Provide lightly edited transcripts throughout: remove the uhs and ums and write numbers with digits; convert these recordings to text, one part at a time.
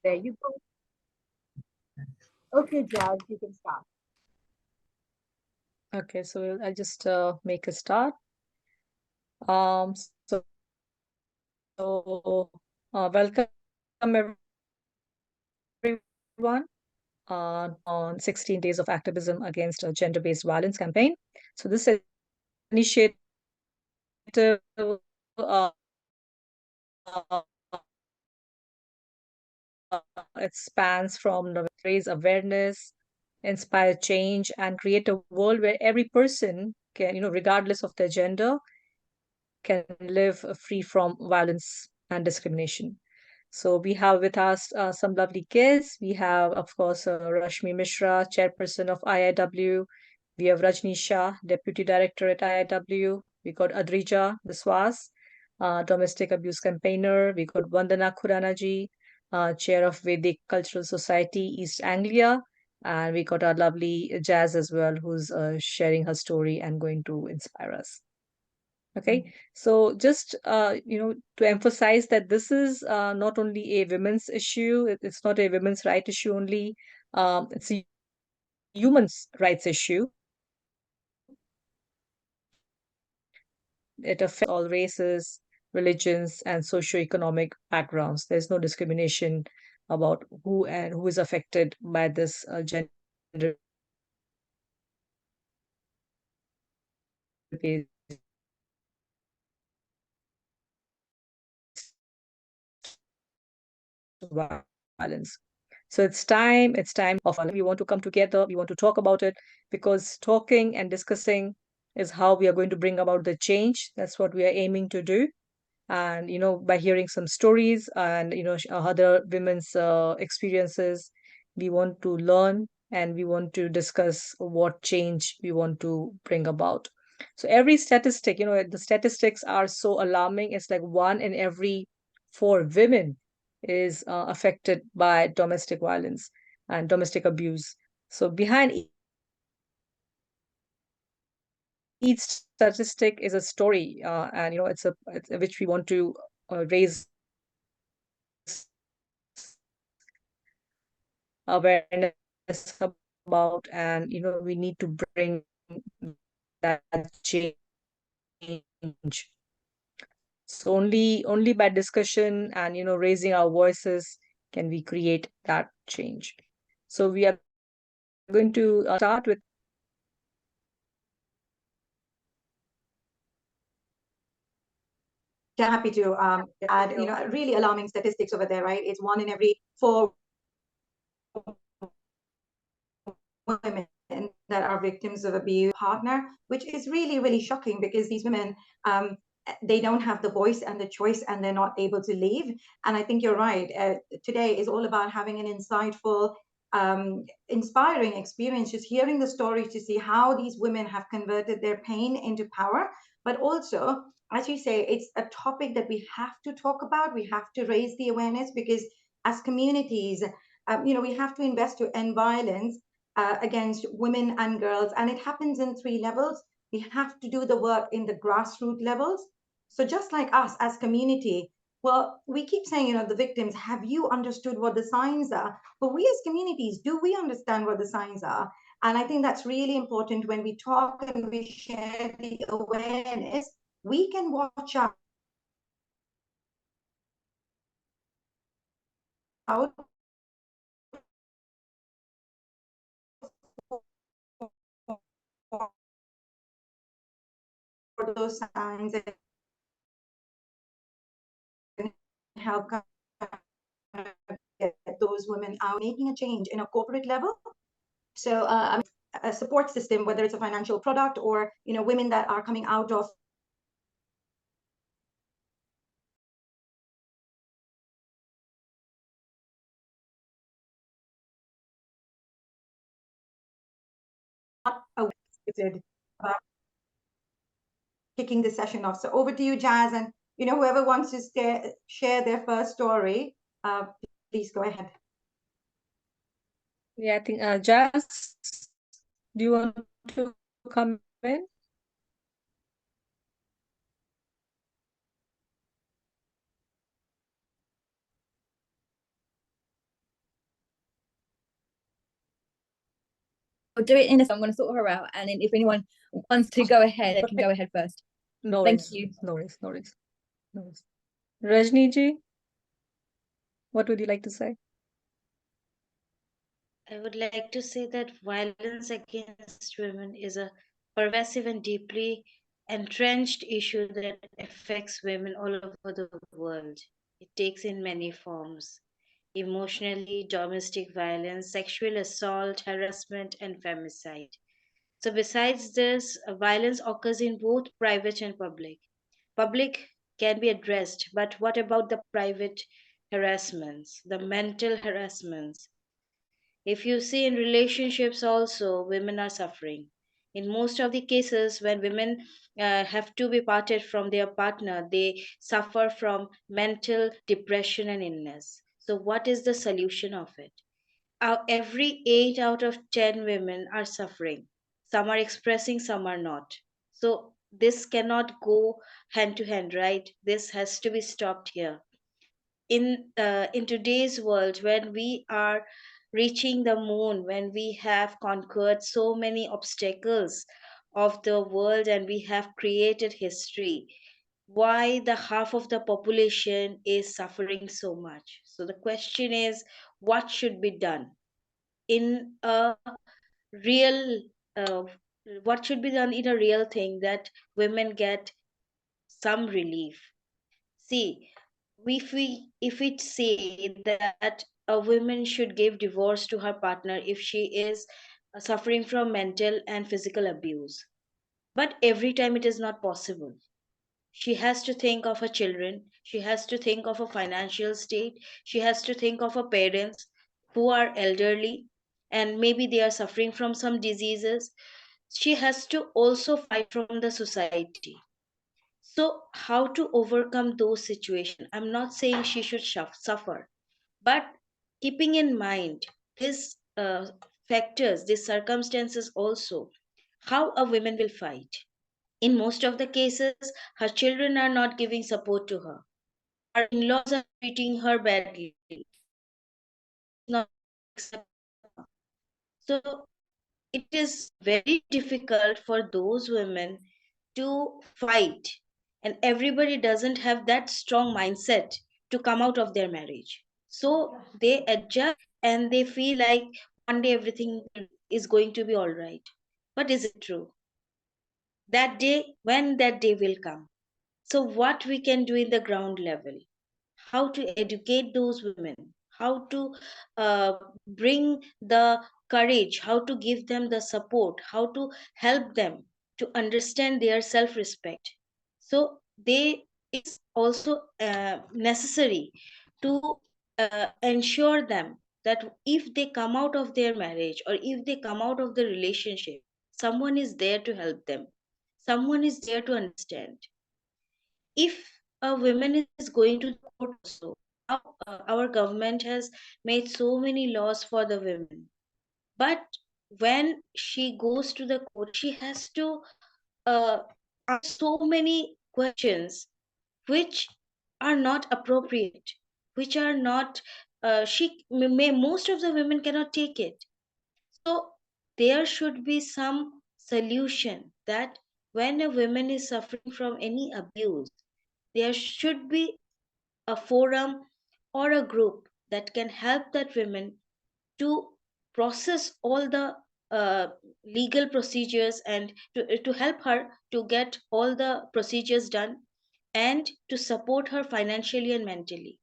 There you go. Okay, Jazz, you can start. Okay, so I'll just make a start. Um, so, welcome everyone on 16 Days of Activism Against Gender-Based Violence campaign. So this initiative uh, it spans from raise awareness, inspire change, and create a world where every person can, regardless of their gender, can live free from violence and discrimination. So we have with us some lovely guests. We have, of course, Rashmi Mishra, chairperson of IIW. We have Rajni Shah, deputy director at IIW. We got Adrija Biswas, domestic abuse campaigner. We got Vandana Khuranaji, chair of Vedic Cultural Society, East Anglia. And we got our lovely Jazz as well, who's sharing her story and going to inspire us. Okay, so just to emphasize that this is not only a women's issue, it's not a women's right issue only, it's a human's rights issue. It affects all races, religions, and socioeconomic backgrounds. There's no discrimination about who is affected by this gender-based violence. So it's time of we want to come together, we want to talk about it, because talking and discussing is how we are going to bring about the change. That's what we are aiming to do. And by hearing some stories and other women's experiences, we want to learn and we want to discuss what change we want to bring about. So every statistic, the statistics are so alarming. It's like 1 in every 4 women is affected by domestic violence and domestic abuse. So behind each statistic is a story, and it's which we want to raise awareness about, and we need to bring that change. So only by discussion and raising our voices can we create that change. So we are going to start with. Yeah, happy to add, really alarming statistics over there, right? It's 1 in every 4 women that are victims of abuse partner, which is really, really shocking because these women, they don't have the voice and the choice and they're not able to leave. And I think you're right. Today is all about having an insightful, inspiring experience, just hearing the stories to see how these women have converted their pain into power. But also, as you say, it's a topic that we have to talk about. We have to raise the awareness because as communities, we have to invest to end violence against women and girls. And it happens in 3 levels. We have to do the work in the grassroots levels. So just like us as community, well, we keep saying, the victims, have you understood what the signs are? But we as communities, do we understand what the signs are? And I think that's really important when we talk and we share the awareness, we can watch out for those signs and help get those women out, making a change in a corporate level. So a support system, whether it's a financial product or women that are coming out of about kicking the session off. So over to you, Jazz, and whoever wants to share their first story, please go ahead. Yeah, I think Jazz, do you want to come in? I'll do it in a. I'm going to sort her out, and then if anyone wants to go ahead, they can go ahead first. No Thank worries, you. no worries, no worries, no worries. Rajni ji, what would you like to say? I would like to say that violence against women is a pervasive and deeply entrenched issue that affects women all over the world. It takes in many forms: emotionally, domestic violence, sexual assault, harassment, and femicide. So, besides this, violence occurs in both private and public. Public can be addressed, but what about the private harassments, the mental harassments? If you see in relationships also, women are suffering. In most of the cases, when women have to be parted from their partner, they suffer from mental depression and illness. So, what is the solution of it? Every 8 out of 10 women are suffering. Some are expressing, some are not. So, this cannot go hand to hand, right? This has to be stopped here. In today's world, when we are reaching the moon, when we have conquered so many obstacles of the world and we have created history, why the half of the population is suffering so much? So the question is, what should be done in a real what should be done in a real thing that women get some relief? See, if we say that a woman should give divorce to her partner if she is suffering from mental and physical abuse, but every time it is not possible. She has to think of her children, she has to think of a financial state, she has to think of her parents who are elderly and maybe they are suffering from some diseases. She has to also fight from the society. So, how to overcome those situations? I'm not saying she should suffer, but keeping in mind these factors, these circumstances also, how a woman will fight. In most of the cases, her children are not giving support to her. Her in laws are treating her badly. Society is not accepting her. So, it is very difficult for those women to fight, and everybody doesn't have that strong mindset to come out of their marriage, so they adjust and they feel like one day everything is going to be all right. But is it true? That day, when that day will come, so what we can do in the ground level, how to educate those women, how to uh, bring the courage, how to give them the support, how to help them to understand their self respect. So they it's also necessary to ensure them that if they come out of their marriage or if they come out of the relationship, someone is there to help them, someone is there to understand. If a woman is going to the court also, now our government has made so many laws for the women, but when she goes to the court she has to uh, ask so many questions which are not appropriate, which are not most of the women cannot take it. So there should be some solution that when a woman is suffering from any abuse, there should be a forum or a group that can help that women to process all the uh, legal procedures and to help her to get all the procedures done and to support her financially and mentally.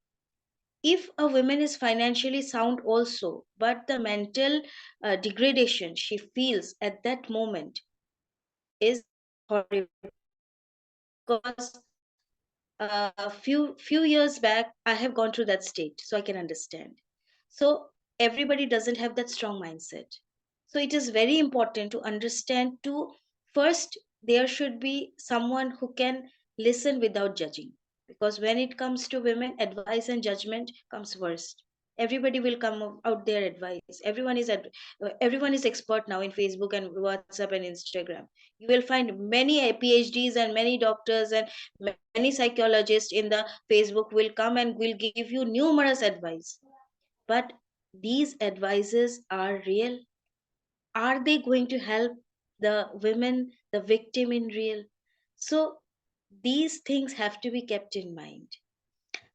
If a woman is financially sound also, but the mental degradation she feels at that moment is horrible, because few years back I have gone through that state, so I can understand. So everybody doesn't have that strong mindset. So it is very important to understand to first there should be someone who can listen without judging, because when it comes to women, advice and judgment comes first. Everybody will come out their advice. Everyone is expert now in Facebook and WhatsApp and Instagram. You will find many PhDs and many doctors and many psychologists in the Facebook will come and will give you numerous advice. But these advices are real? Are they going to help the women, the victim in real? So these things have to be kept in mind.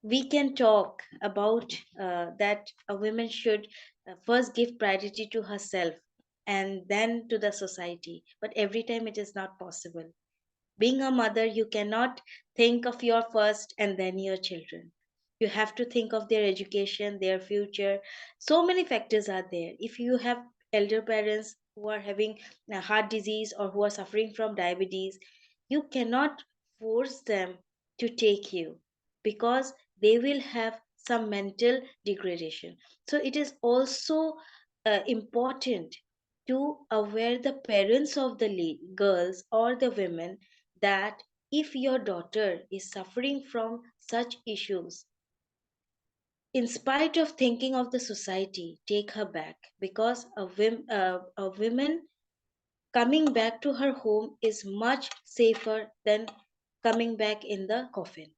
We can talk about that a woman should first give priority to herself and then to the society, but every time it is not possible. Being a mother, you cannot think of your first and then your children. You have to think of their education, their future. So many factors are there. If you have elder parents who are having a heart disease or who are suffering from diabetes, you cannot force them to take you, because they will have some mental degradation. So it is also important to aware the parents of the girls or the women that if your daughter is suffering from such issues, in spite of thinking of the society, take her back, because a woman coming back to her home is much safer than coming back in the coffin.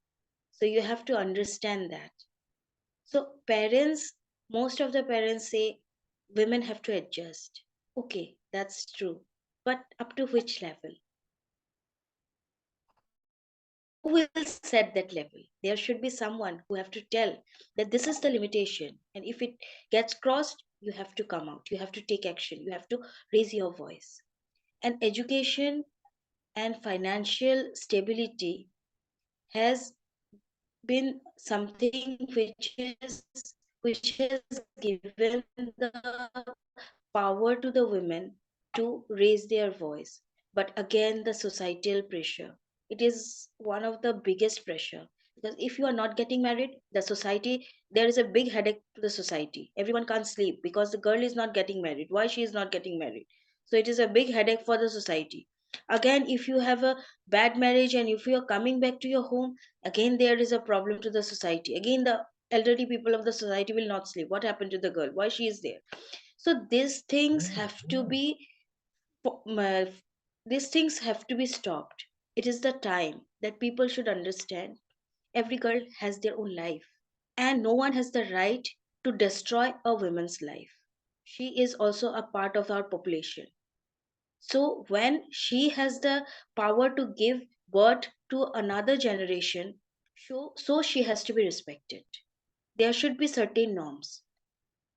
So you have to understand that. So parents, most of the parents say women have to adjust. Okay, that's true. But up to which level? Who will set that level? There should be someone who have to tell that this is the limitation, and if it gets crossed, you have to come out, you have to take action, you have to raise your voice. And education and financial stability has been something which has given the power to the women to raise their voice. But again, the societal pressure, it is one of the biggest pressure, because if you are not getting married, the society, there is a big headache to the society. Everyone can't sleep because the girl is not getting married. Why she is not getting married? So it is a big headache for the society. Again, if you have a bad marriage and if you are coming back to your home, again there is a problem to the society. Again, the elderly people of the society will not sleep. What happened to the girl? Why she is there? So these things have to be po- m- these things have to be stopped. It is the time that people should understand every girl has their own life, and no one has the right to destroy a woman's life. She is also a part of our population. So when she has the power to give birth to another generation, so she has to be respected. There should be certain norms,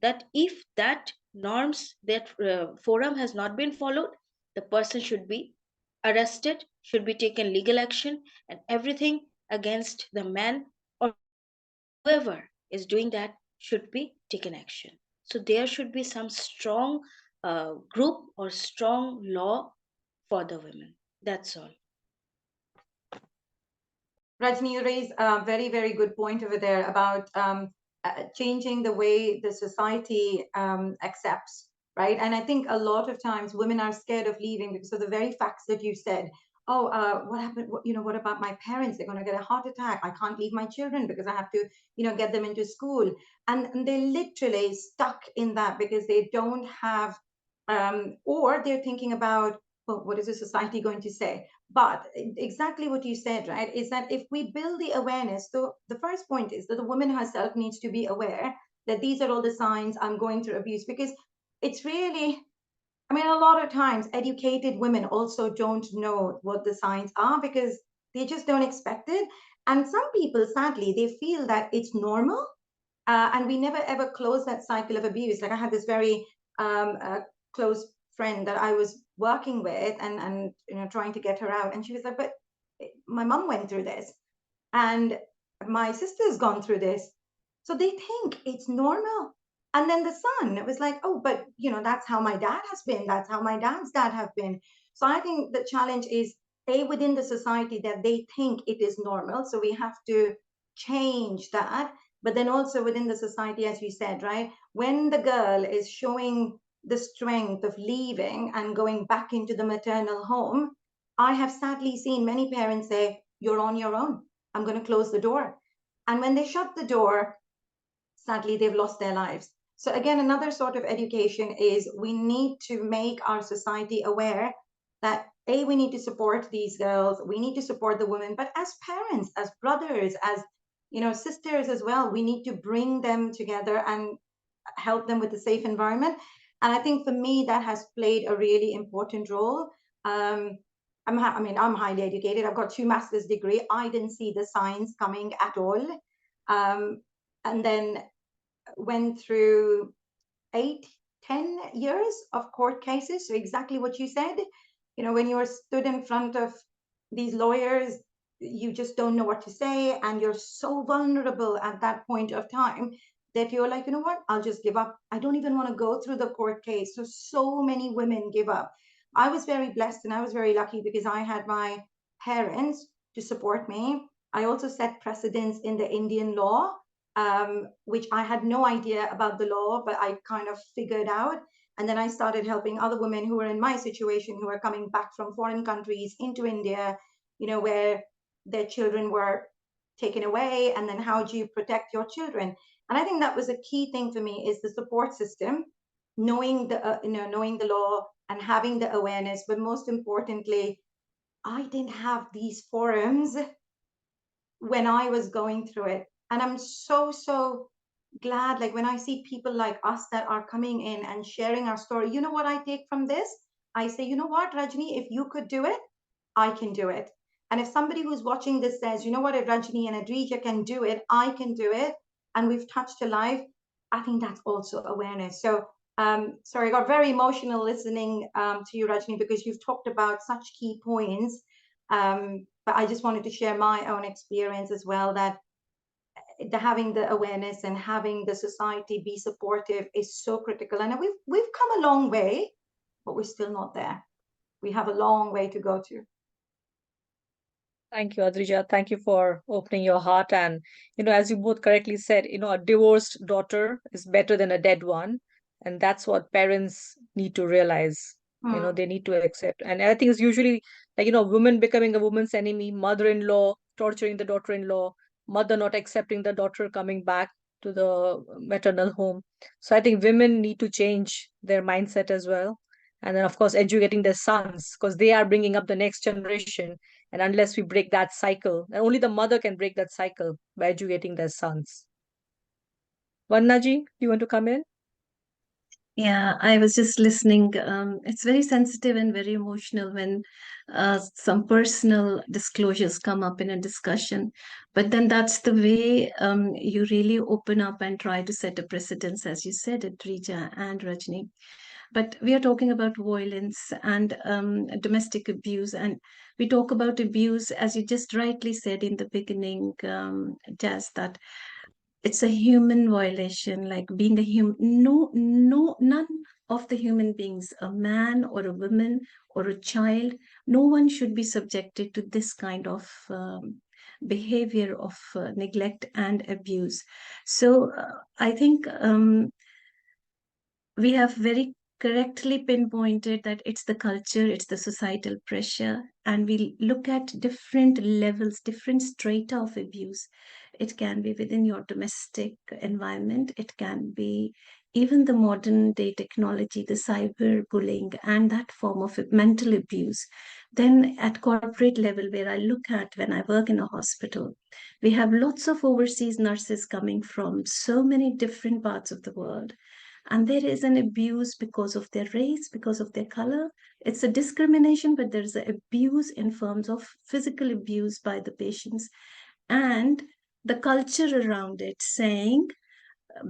that if that norms, that forum has not been followed, the person should be arrested, should be taken legal action, and everything against the man or whoever is doing that should be taken action. So there should be some strong group or strong law for the women. That's all. Rajni, you raised a very, very good point over there about changing the way the society accepts, right? And I think a lot of times women are scared of leaving because of the very facts that you said. Oh, what happened? What about my parents? They're going to get a heart attack. I can't leave my children because I have to, get them into school. And they're literally stuck in that because they don't have, or they're thinking about, well, what is the society going to say? But exactly what you said, right, is that if we build the awareness, so the first point is that the woman herself needs to be aware that these are all the signs I'm going through abuse, because it's really, I mean, a lot of times educated women also don't know what the signs are because they just don't expect it. And some people, sadly, they feel that it's normal. And we never ever close that cycle of abuse. Like I had this very close friend that I was working with and trying to get her out. And she was like, but my mom went through this and my sister's gone through this. So they think it's normal. And then the son was like, oh, but that's how my dad has been. That's how my dad's dad have been. So I think the challenge is within the society that they think it is normal. So we have to change that. But then also within the society, as you said, right, when the girl is showing the strength of leaving and going back into the maternal home, I have sadly seen many parents say, you're on your own. I'm going to close the door. And when they shut the door, sadly, they've lost their lives. So again, another sort of education is we need to make our society aware that we need to support these girls, we need to support the women, but as parents, as brothers, as sisters as well, we need to bring them together and help them with a safe environment. And I think for me, that has played a really important role. I'm highly educated. I've got 2 master's degree. I didn't see the signs coming at all. And then went through 8-10 years of court cases. So exactly what you said, when you are stood in front of these lawyers, you just don't know what to say, and you're so vulnerable at that point of time that you're like, you know what, I'll just give up. I don't even want to go through the court case. So many women give up. I was very blessed and I was very lucky because I had my parents to support me. I also set precedents in the Indian law, which I had no idea about the law, but I kind of figured out. And then I started helping other women who were in my situation, who were coming back from foreign countries into India, where their children were taken away. And then how do you protect your children? And I think that was a key thing for me, is the support system, knowing the law and having the awareness. But most importantly, I didn't have these forums when I was going through it. And I'm so glad, like when I see people like us that are coming in and sharing our story, you know what I take from this? I say, you know what, Rajni, if you could do it, I can do it. And if somebody who's watching this says, you know what, if Rajni and Adrija can do it, I can do it, and we've touched a life, I think that's also awareness. So sorry, I got very emotional listening to you, Rajni, because you've talked about such key points. But I just wanted to share my own experience as well, that having the awareness and having the society be supportive is so critical. And we've come a long way, but we're still not there. We have a long way to go to. Thank you, Adrija. Thank you for opening your heart. And, as you both correctly said, a divorced daughter is better than a dead one. And that's what parents need to realize. They need to accept. And I think it's usually like, women becoming a woman's enemy, mother-in-law torturing the daughter-in-law, mother not accepting the daughter coming back to the maternal home. So I think women need to change their mindset as well. And then, of course, educating their sons, because they are bringing up the next generation. And unless we break that cycle, and only the mother can break that cycle by educating their sons. Vannaji, do you want to come in? Yeah, I was just listening. It's very sensitive and very emotional when some personal disclosures come up in a discussion. But then that's the way you really open up and try to set a precedence, as you said, Adrija and Rajni. But we are talking about violence and domestic abuse. And we talk about abuse, as you just rightly said in the beginning, Jazz, that it's a human violation, like being a human. None of the human beings, a man or a woman or a child, no one should be subjected to this kind of behavior of neglect and abuse. So I think we have very correctly pinpointed that it's the culture, it's the societal pressure, and we look at different levels, different strata of abuse. It can be within your domestic environment, it can be even the modern day technology, the cyber bullying, and that form of mental abuse. Then at corporate level, where I look at when I work in a hospital, we have lots of overseas nurses coming from so many different parts of the world. And there is an abuse because of their race, because of their color. It's a discrimination, but there's an abuse in forms of physical abuse by the patients. And the culture around it saying,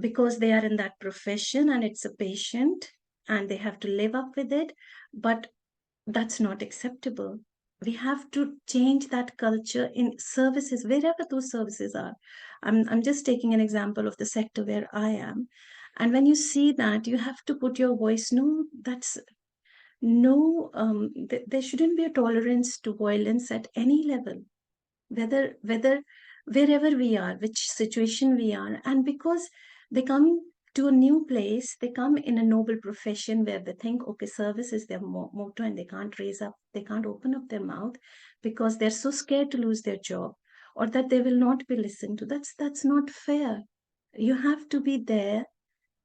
because they are in that profession and it's a patient and they have to live up with it, but that's not acceptable. We have to change that culture in services, wherever those services are. I'm just taking an example of the sector where I am. And when you see that, you have to put your voice, there shouldn't be a tolerance to violence at any level, whether wherever we are, which situation we are. And because they come to a new place, they come in a noble profession where they think, okay, service is their motto, and they can't open up their mouth because they're so scared to lose their job or that they will not be listened to. That's not fair. You have to be there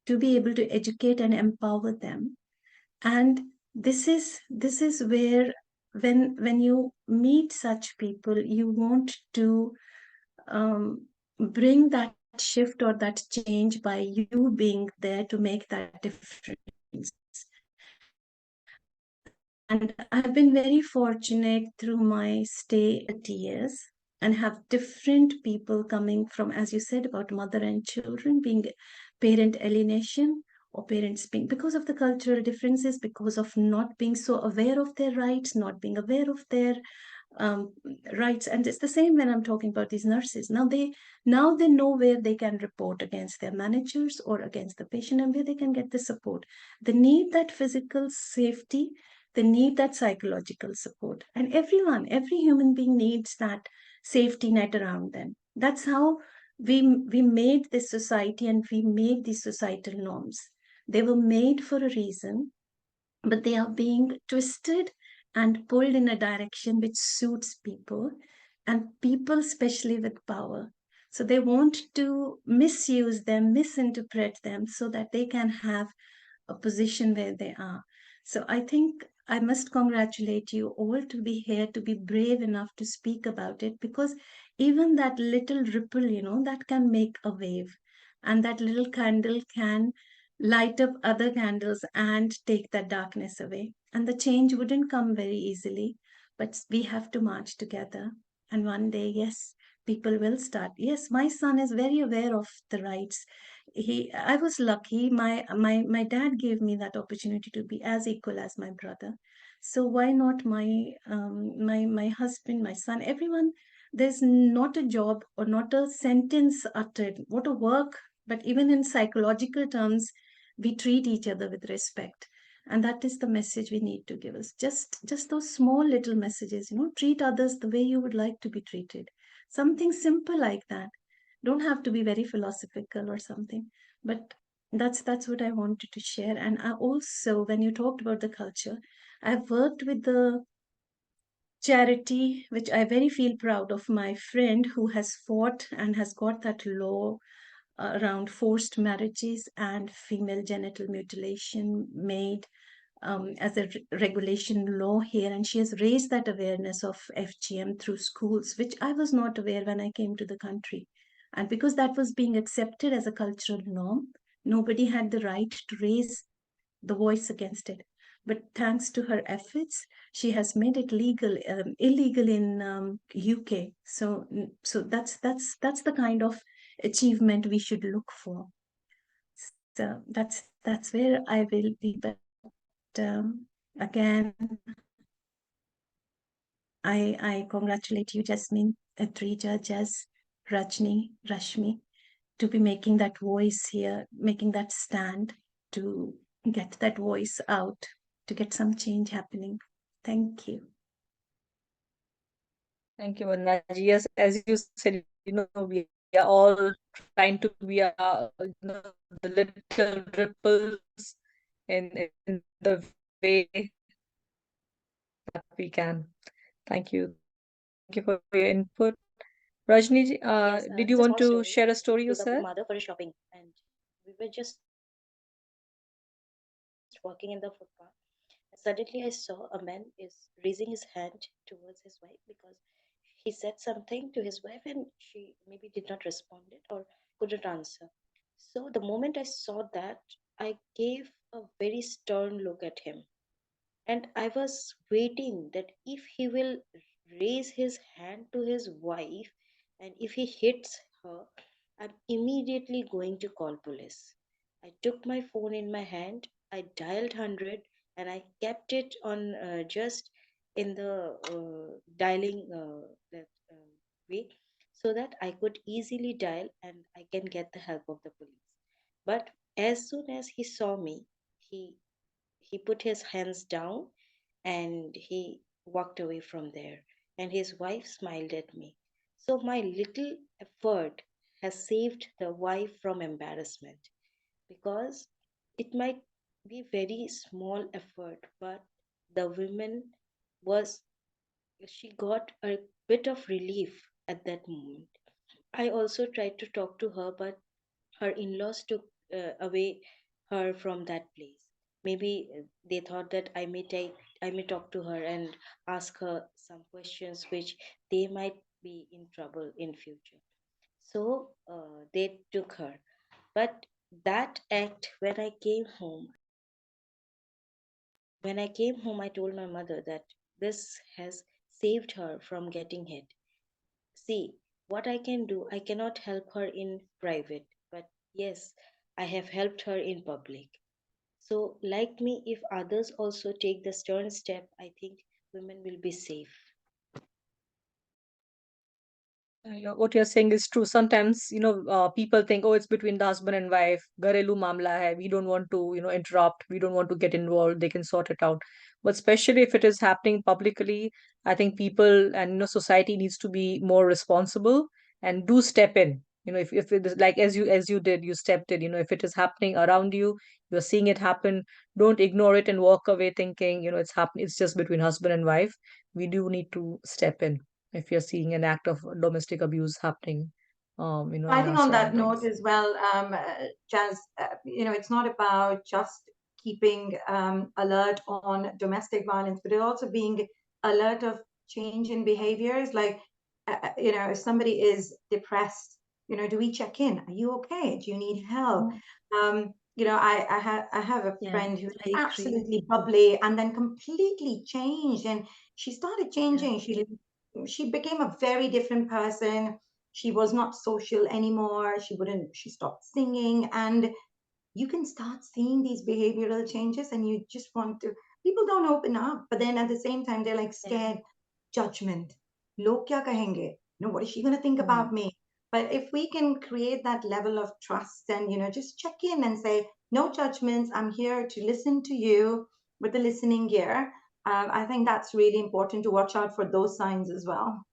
to be able to educate and empower them. And this is where, when you meet such people, you want to bring that shift or that change by you being there to make that difference. And I've been very fortunate through my stay 30 years and have different people coming from, as you said, about mother and children being parent alienation or parents being because of the cultural differences, because of not being so aware of their rights, not being aware of their um, rights. And it's the same when I'm talking about these nurses. Now they know where they can report against their managers or against the patient and where they can get the support. They need that physical safety, they need that psychological support. And every human being needs that safety net around them. That's how we made this society and we made these societal norms. They were made for a reason, but they are being twisted and pulled in a direction which suits people, and people, especially with power. So they want to misuse them, misinterpret them so that they can have a position where they are. So I think I must congratulate you all to be here, to be brave enough to speak about it, because even that little ripple, that can make a wave. And that little candle can light up other candles and take that darkness away. And the change wouldn't come very easily, but we have to march together. And one day, yes, people will start. Yes, my son is very aware of the rights. I was lucky. My dad gave me that opportunity to be as equal as my brother. So why not my husband, my son, everyone? There's not a job or not a sentence uttered. What a work! But even in psychological terms, we treat each other with respect, and that is the message we need to give us. Just those small little messages. Treat others the way you would like to be treated. Something simple like that. Don't have to be very philosophical or something, but that's what I wanted to share. And I also, when you talked about the culture, I've worked with the charity, which I very feel proud of, my friend who has fought and has got that law around forced marriages and female genital mutilation made as a regulation law here. And she has raised that awareness of FGM through schools, which I was not aware when I came to the country. And because that was being accepted as a cultural norm, nobody had the right to raise the voice against it. But thanks to her efforts, she has made it illegal in UK. So that's the kind of achievement we should look for. So that's where I will be. But again, I congratulate you, Jazmine, Adrija, Jaz, Rajni, Rashmi, to be making that voice here, making that stand to get that voice out, to get some change happening. Thank you. Thank you, Vannaji. Yes, as you said, we are all trying to be the little ripples in the way that we can. Thank you. Thank you for your input. Rajni, Yes, did it's you a want small to story. share a I story was with yourself? mother for shopping, and we were just walking in the footpath. Suddenly, I saw a man is raising his hand towards his wife because he said something to his wife, and she maybe did not respond it or couldn't answer. So the moment I saw that, I gave a very stern look at him, and I was waiting that if he will raise his hand to his wife and if he hits her, I'm immediately going to call police. I took my phone in my hand, I dialed 100, and I kept it on just in the dialing that way so that I could easily dial and I can get the help of the police. But as soon as he saw me, he he put his hands down and he walked away from there. And his wife smiled at me. So my little effort has saved the wife from embarrassment, because it might be very small effort, but the woman was she got a bit of relief at that moment. I also tried to talk to her, but her in-laws took away her from that place. Maybe they thought that I may talk to her and ask her some questions which they might be in trouble in future. So they took her. But that act, when I came home, when I came home, I told my mother that this has saved her from getting hit. See, what I can do, I cannot help her in private, but yes, I have helped her in public. So, like me, if others also take the stern step, I think women will be safe. What you're saying is true. Sometimes, people think, oh, it's between the husband and wife. Gharelu mamla hai. We don't want to, interrupt. We don't want to get involved. They can sort it out. But especially if it is happening publicly, I think people and, society needs to be more responsible and do step in. If it is like as you did, you stepped in. If it is happening around you, you're seeing it happen. Don't ignore it and walk away thinking, it's happening. It's just between husband and wife. We do need to step in if you're seeing an act of domestic abuse happening, I in think our on that note surroundings. as well, Jazz, it's not about just keeping alert on domestic violence, but it also being alert of change in behaviors. Like, if somebody is depressed, do we check in? Are you okay? Do you need help? I have a Yeah, friend who's I agree. absolutely bubbly and then completely changed, and she started Yeah. changing. She became a very different person. She was not social anymore. She stopped singing. And you can start seeing these behavioral changes and you just want to, people don't open up, but then at the same time, they're like Yeah. scared. Judgment. Log kya kahenge? What is she going to think about me? But if we can create that level of trust and, just check in and say, no judgments, I'm here to listen to you with the listening ear. I think that's really important to watch out for those signs as well.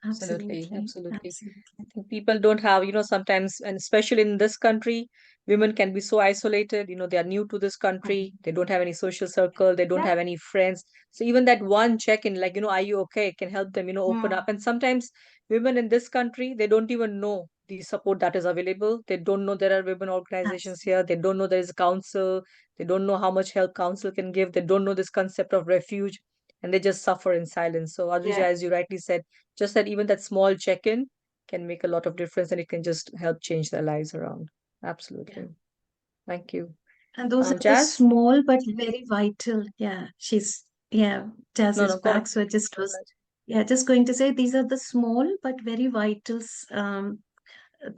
Absolutely, Absolutely. absolutely. Absolutely. I think people don't have, sometimes, and especially in this country, women can be so isolated. They are new to this country. They don't have any social circle. They don't Yeah. have any friends. So even that one check-in, like, are you okay, can help them, open Mm. up. And sometimes women in this country, they don't even know the support that is available. They don't know there are women organizations Absolutely. here. They don't know there is a council. They don't know how much help council can give. They don't know this concept of refuge, and they just suffer in silence. So, Adrija, Yeah. as you rightly said, just that even that small check-in can make a lot of difference, and it can just help change their lives around. Yeah. Absolutely. Thank you. And those are the Jazz? small but very vital. Yeah, Jazz No, is no, go back. on. So I just Go was, ahead. just going to say these are the small but very vital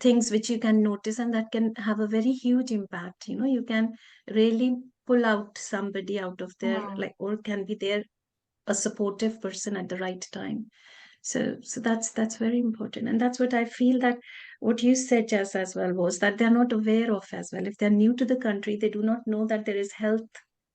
things which you can notice and that can have a very huge impact. You can really pull out somebody out of their, Mm. like, or can be there a supportive person at the right time. So that's very important, and that's what I feel that what you said, Jess, as well, was that they're not aware of as well. If they're new to the country, they do not know that there is health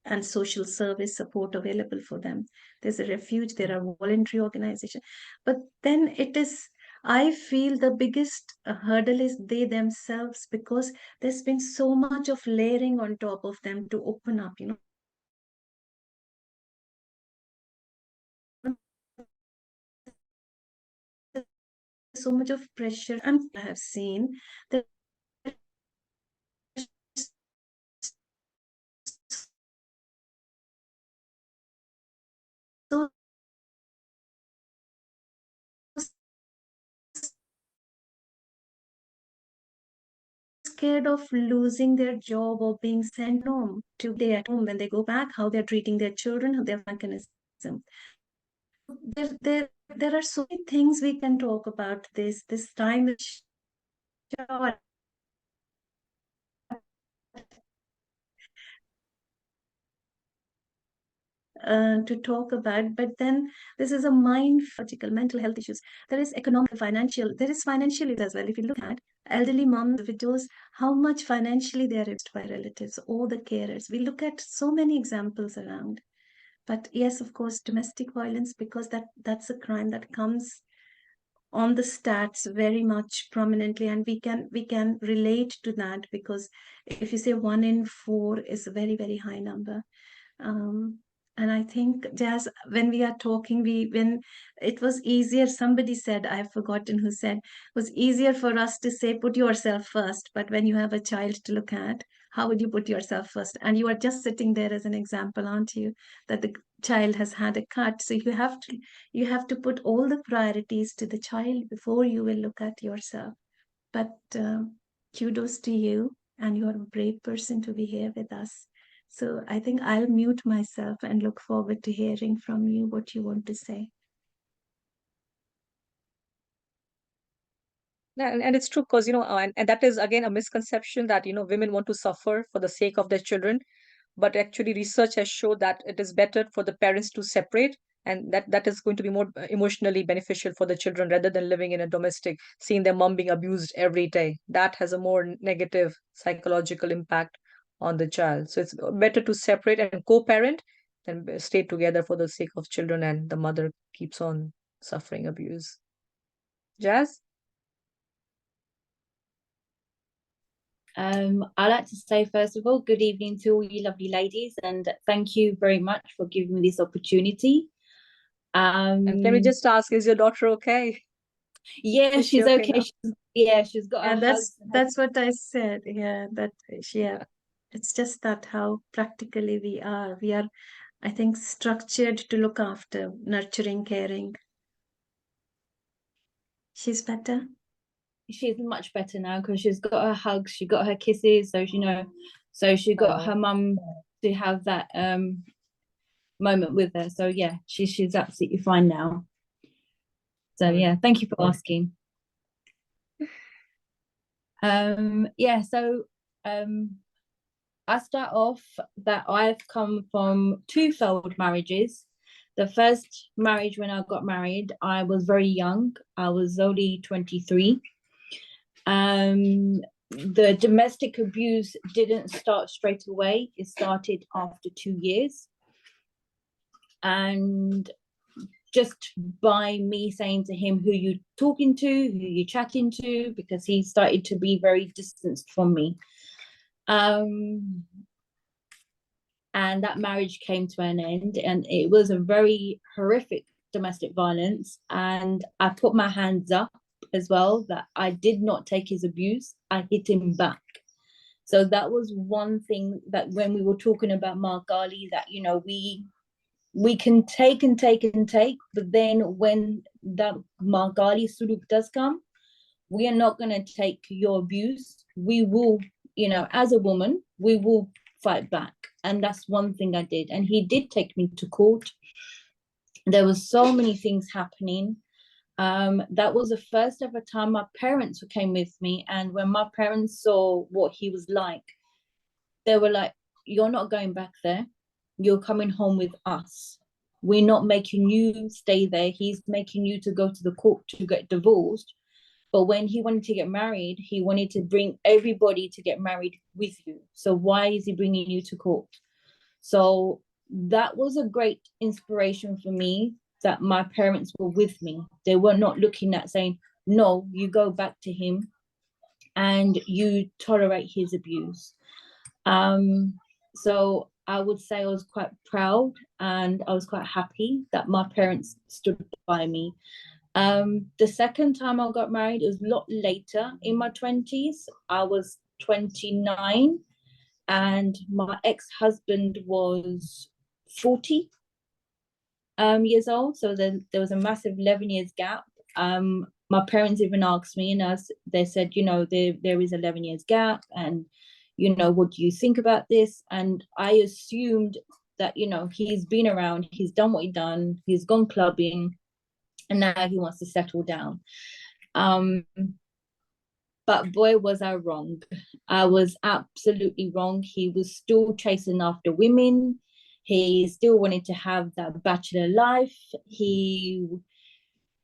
and social service support available for them. There's a refuge, there are voluntary organizations, but then it is, I feel the biggest hurdle is they themselves, because there's been so much of layering on top of them to open up. So much of pressure, and I have seen that so scared of losing their job or being sent home to stay at home when they go back, how they're treating their children, how their mechanism. There are so many things we can talk about this time is short to talk about, but then this is a mind physical mental health issues. There is economic, financial, there is financially as well. If you look at elderly moms, widows, how much financially they are raised by relatives or the carers, we look at so many examples around. But yes, of course, domestic violence, because that's a crime that comes on the stats very much prominently, and we can relate to that, because if you say 1 in 4 is a very, very high number. um, and I think, Jazz, when we are talking, when it was easier, somebody said, I've forgotten who said, it was easier for us to say, put yourself first. But when you have a child to look at, how would you put yourself first? And you are just sitting there as an example, aren't you? That the child has had a cut. So you have to put all the priorities to the child before you will look at yourself. But kudos to you, and you're a brave person to be here with us. So I think I'll mute myself and look forward to hearing from you what you want to say. Yeah, and it's true because, and that is again a misconception that, women want to suffer for the sake of their children. But actually, research has showed that it is better for the parents to separate, and that is going to be more emotionally beneficial for the children rather than living in a domestic, seeing their mom being abused every day. That has a more negative psychological impact on the child. So it's better to separate and co-parent than stay together for the sake of children and the mother keeps on suffering abuse. Jazz? I'd like to say, first of all, good evening to all you lovely ladies, and thank you very much for giving me this opportunity. And can we just ask, is your daughter okay? Yeah, Is she she's okay okay. now? She's got her And hugs. that's what I said. Yeah, yeah. It's just that how practically we are. We are, I think, structured to look after, nurturing, caring. She's better. She's much better now because she's got her hugs, she got her kisses, so so she got her mum to have that moment with her. So yeah, she's absolutely fine now. So yeah, thank you for asking. Yeah, so I start off that I've come from 2 failed marriages. The first marriage, when I got married, I was very young. I was only 23. The domestic abuse didn't start straight away. It started after 2 years. And just by me saying to him, who you talking to, who you chatting to, because he started to be very distanced from me. And that marriage came to an end, and it was a very horrific domestic violence. And I put my hands up as well that I did not take his abuse. I hit him back. So that was one thing that when we were talking about Margali, that, we can take and take and take, but then when that Margali suluk does come, we are not going to take your abuse. We will, as a woman, we will fight back. And that's one thing I did. And he did take me to court. There was so many things happening. That was the first ever time my parents came with me. And when my parents saw what he was like, they were like, you're not going back there. You're coming home with us. We're not making you stay there. He's making you to go to the court to get divorced. But when he wanted to get married, he wanted to bring everybody to get married with you. So why is he bringing you to court? So that was a great inspiration for me, that my parents were with me. They were not looking at saying, no, you go back to him and you tolerate his abuse. So I would say I was quite proud and I was quite happy that my parents stood by me. The second time I got married, it was a lot later in my 20s. I was 29 and my ex-husband was 40 years old. So then there was a massive 11 years gap. My parents even asked me, and they said, there is 11 years gap, and what do you think about this? And I assumed that, he's been around, he's done what he's done, he's gone clubbing, and now he wants to settle down. But boy, was I wrong. I was absolutely wrong. He was still chasing after women. He still wanted to have that bachelor life. He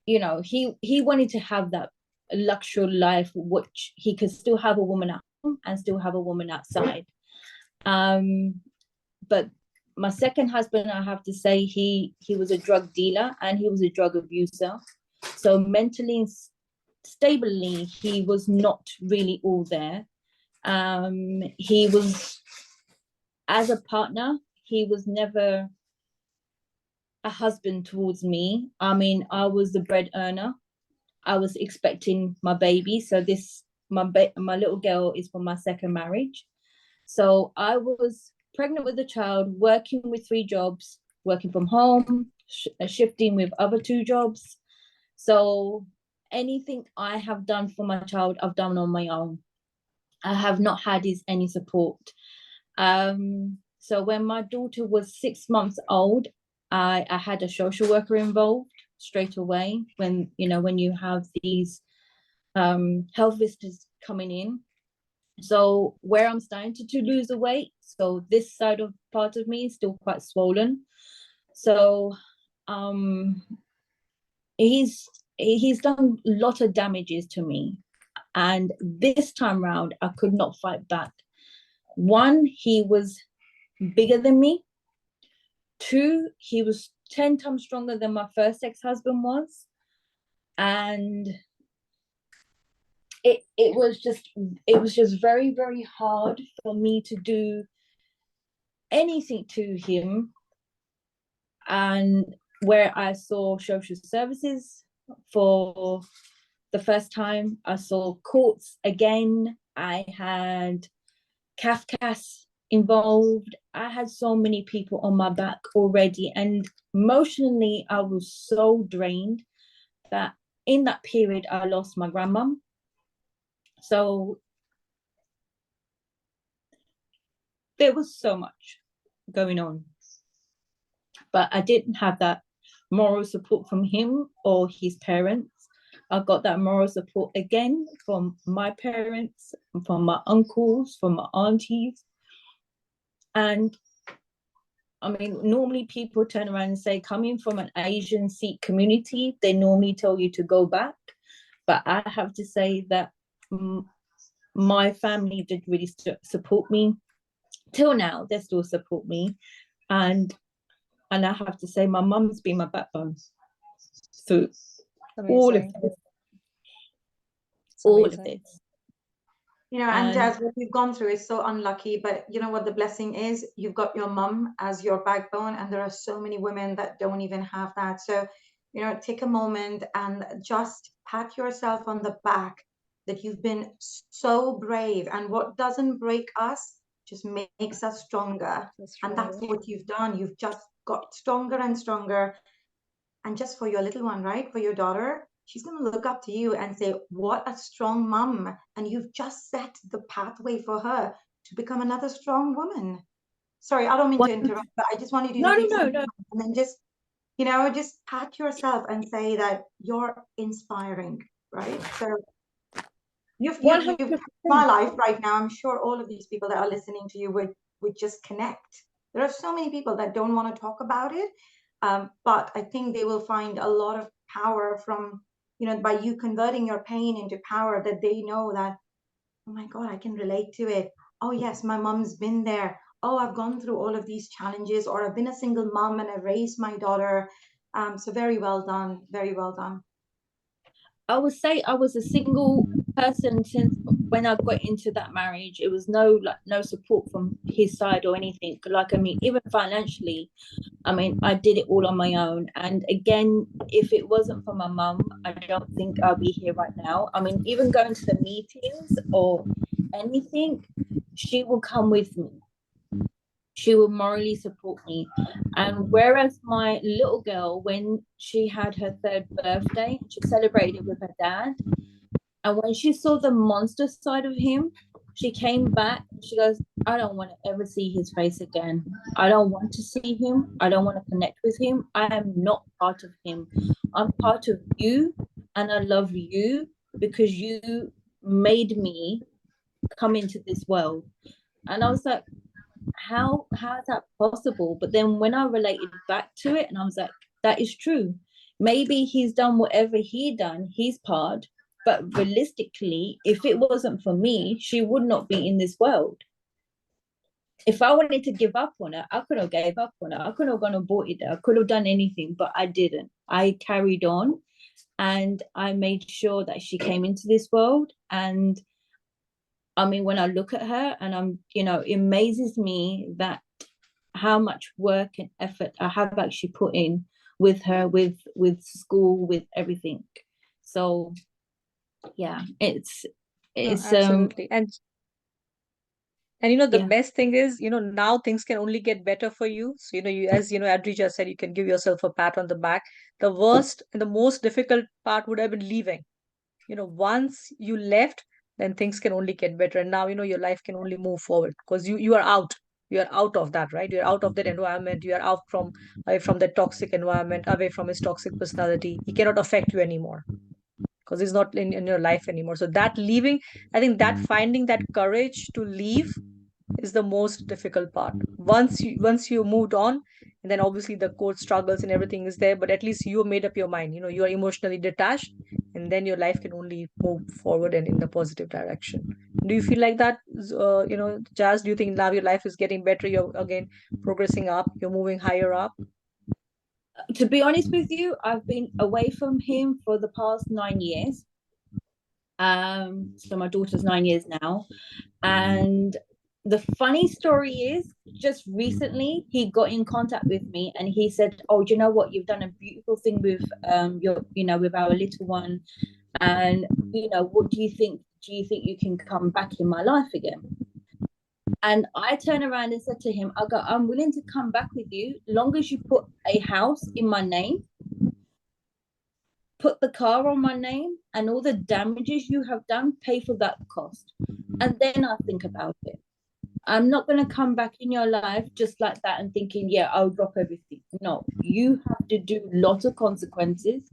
wanted to have that luxury life, which he could still have a woman at home and still have a woman outside. But my second husband, I have to say, he was a drug dealer and he was a drug abuser. So mentally and stably, he was not really all there. He was, as a partner, he was never a husband towards me. I mean, I was the bread earner. I was expecting my baby. So my little girl is from my second marriage. So I was pregnant with a child, working with 3 jobs, working from home, shifting with other 2 jobs. So anything I have done for my child, I've done on my own. I have not had any support. So when my daughter was 6 months old, I had a social worker involved straight away when, when you have these health visitors coming in. So where I'm starting to lose the weight, so this side of part of me is still quite swollen. So he's done a lot of damages to me. And this time round, I could not fight back. One, he was bigger than me. Two, he was 10 times stronger than my first ex-husband was. And it was just very, very hard for me to do anything to him. And where I saw social services for the first time, I saw courts again, I had Kafkas involved, I had so many people on my back already, and emotionally I was so drained that in that period I lost my grandmum. So there was so much going on, but I didn't have that moral support from him or his parents. I got that moral support again from my parents, from my uncles, from my aunties. And I mean, normally people turn around and say, coming from an Asian Sikh community, they normally tell you to go back. But I have to say that my family did really support me. Till now, they still support me. And I have to say, my mum's been my backbone. So all of this. All of this. And Jazz, what we've gone through is so unlucky, but you know what the blessing is? You've got your mum as your backbone, and there are so many women that don't even have that. So, take a moment and just pat yourself on the back that you've been so brave. And what doesn't break us just makes us stronger. And that's what you've done. You've just got stronger and stronger. And just for your little one, right? For your daughter, she's going to look up to you and say, what a strong mum. And you've just set the pathway for her to become another strong woman. Sorry, I don't mean to interrupt, but I just wanted you to take some time and then just, just pat yourself and say that you're inspiring, right? So you've my life right now. I'm sure all of these people that are listening to you would just connect. There are so many people that don't want to talk about it. But I think they will find a lot of power from, by you converting your pain into power, that they know that, oh my God, I can relate to it. Oh yes, my mom's been there. Oh, I've gone through all of these challenges, or I've been a single mom and I raised my daughter. So very well done. Very well done. I would say I was a single person since when I got into that marriage. It was no support from his side or anything. Like, I mean, even financially, I mean, I did it all on my own. And again, if it wasn't for my mum, I don't think I'll be here right now. I mean, even going to the meetings or anything, she will come with me. She will morally support me. And whereas my little girl, when she had her 3rd birthday, she celebrated with her dad. And when she saw the monster side of him, she came back and she goes, I don't want to ever see his face again. I don't want to see him. I don't want to connect with him. I am not part of him. I'm part of you, and I love you because you made me come into this world. And I was like, how is that possible? But then when I related back to it, and I was like, that is true. Maybe he's done whatever he done, his part, but realistically, if it wasn't for me, she would not be in this world. If I wanted to give up on her, I could have gave up on her. I could have gone aborted her. I could have done anything, but I didn't. I carried on, and I made sure that she came into this world. And I mean, when I look at her, and I'm, it amazes me that how much work and effort I have actually put in with her, with school, with everything. So yeah, it's absolutely. And the best thing is, now things can only get better for you. So, you, as Adrija said, you can give yourself a pat on the back. The worst and the most difficult part would have been leaving. Once you left, then things can only get better. And now, your life can only move forward because you are out. you are out of that, right? You're out of that environment. You are out from away from that toxic environment, away from his toxic personality. He cannot affect you anymore because he's not in your life anymore. So that leaving, I think that finding that courage to leave is the most difficult part. Once you moved on, and then obviously the court struggles and everything is there, but at least you made up your mind. You are emotionally detached, and then your life can only move forward and in the positive direction. Do you feel like that, Jazz? Do you think now your life is getting better? You're again progressing up. You're moving higher up. To be honest with you, I've been away from him for the past 9 years. So my daughter's 9 years now. And the funny story is, just recently he got in contact with me and he said, "Oh, do you know what? You've done a beautiful thing with with our little one. And what do you think? Do you think you can come back in my life again?" And I turned around and said to him, "I go, I'm willing to come back with you, long as you put a house in my name, put the car on my name, and all the damages you have done, pay for that cost. And then I'll think about it. I'm not going to come back in your life just like that and thinking, yeah, I'll drop everything." No, you have to do lots of consequences.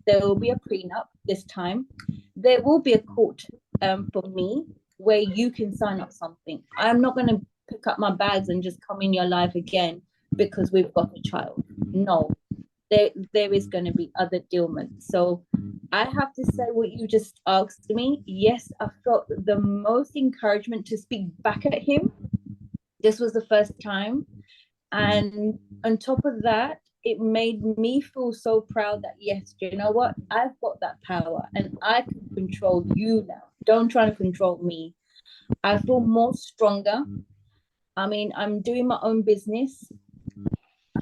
There will be a prenup this time. There will be a court for me where you can sign up something. I'm not going to pick up my bags and just come in your life again because we've got a child. No, there is going to be other dealments. So I have to say what you just asked me. Yes, I felt the most encouragement to speak back at him. This was the first time. And on top of that, it made me feel so proud that, yes, you know what? I've got that power and I can control you now. Don't try to control me. I feel more stronger. I mean, I'm doing my own business.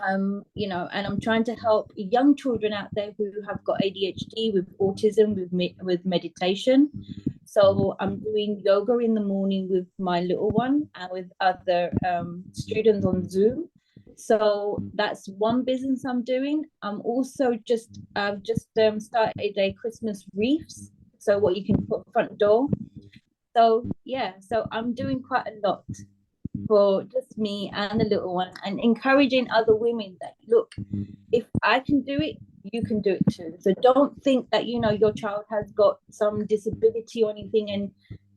And I'm trying to help young children out there who have got ADHD, with autism, with meditation. So I'm doing yoga in the morning with my little one and with other students on Zoom. So that's one business I'm doing. I'm also I've just started a Christmas wreaths, so what you can put front door. So yeah, so I'm doing quite a lot for just me and the little one, and encouraging other women that, look, if I can do it, you can do it too. So don't think that your child has got some disability or anything and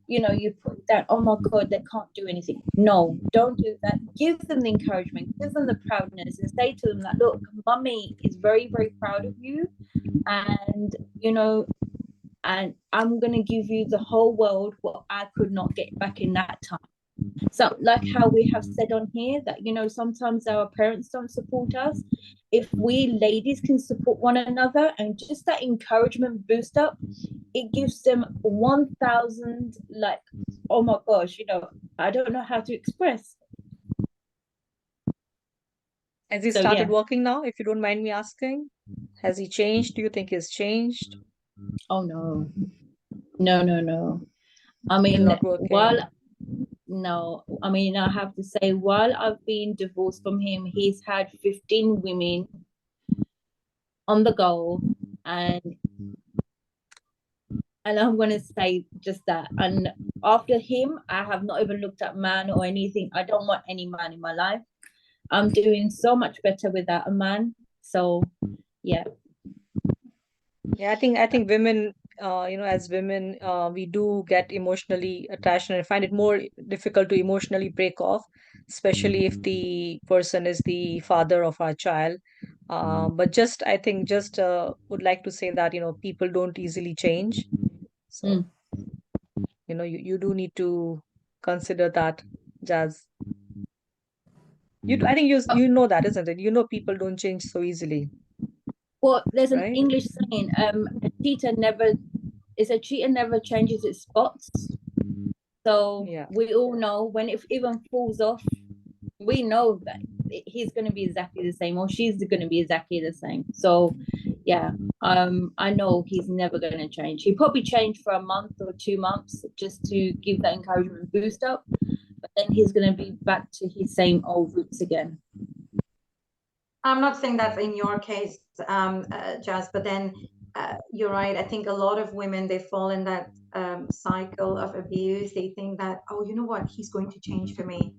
you put that, oh my god, they can't do anything. No, don't do that. Give them the encouragement, give them the proudness, and say to them that, look, mummy is very, very proud of you, and and I'm going to give you the whole world, what I could not get back in that time. So like how we have said on here that sometimes our parents don't support us. If we ladies can support one another and just that encouragement boost up, it gives them 1,000, like, oh my gosh, I don't know how to express. Has he started working now, if you don't mind me asking? Has he changed? Do you think he's changed? Oh no. I mean, I have to say, while I've been divorced from him, he's had 15 women on the go, and I'm going to say just that. And after him, I have not even looked at man or anything. I don't want any man in my life. I'm doing so much better without a man. So yeah. I think women, as women, we do get emotionally attached, and I find it more difficult to emotionally break off, especially if the person is the father of our child. But I think would like to say that, people don't easily change. So, you do need to consider that, Jazz. I think you know that, isn't it? People don't change so easily. Well, there's an right? English saying, a cheetah never changes its spots. So we all know when it even falls off, we know that he's going to be exactly the same, or she's going to be exactly the same. So yeah, I know he's never going to change. He probably changed for a month or 2 months just to give that encouragement boost up, but then he's going to be back to his same old roots again. I'm not saying that's in your case, Jazz, but then you're right. I think a lot of women, they fall in that cycle of abuse. They think that, oh, you know what? He's going to change for me.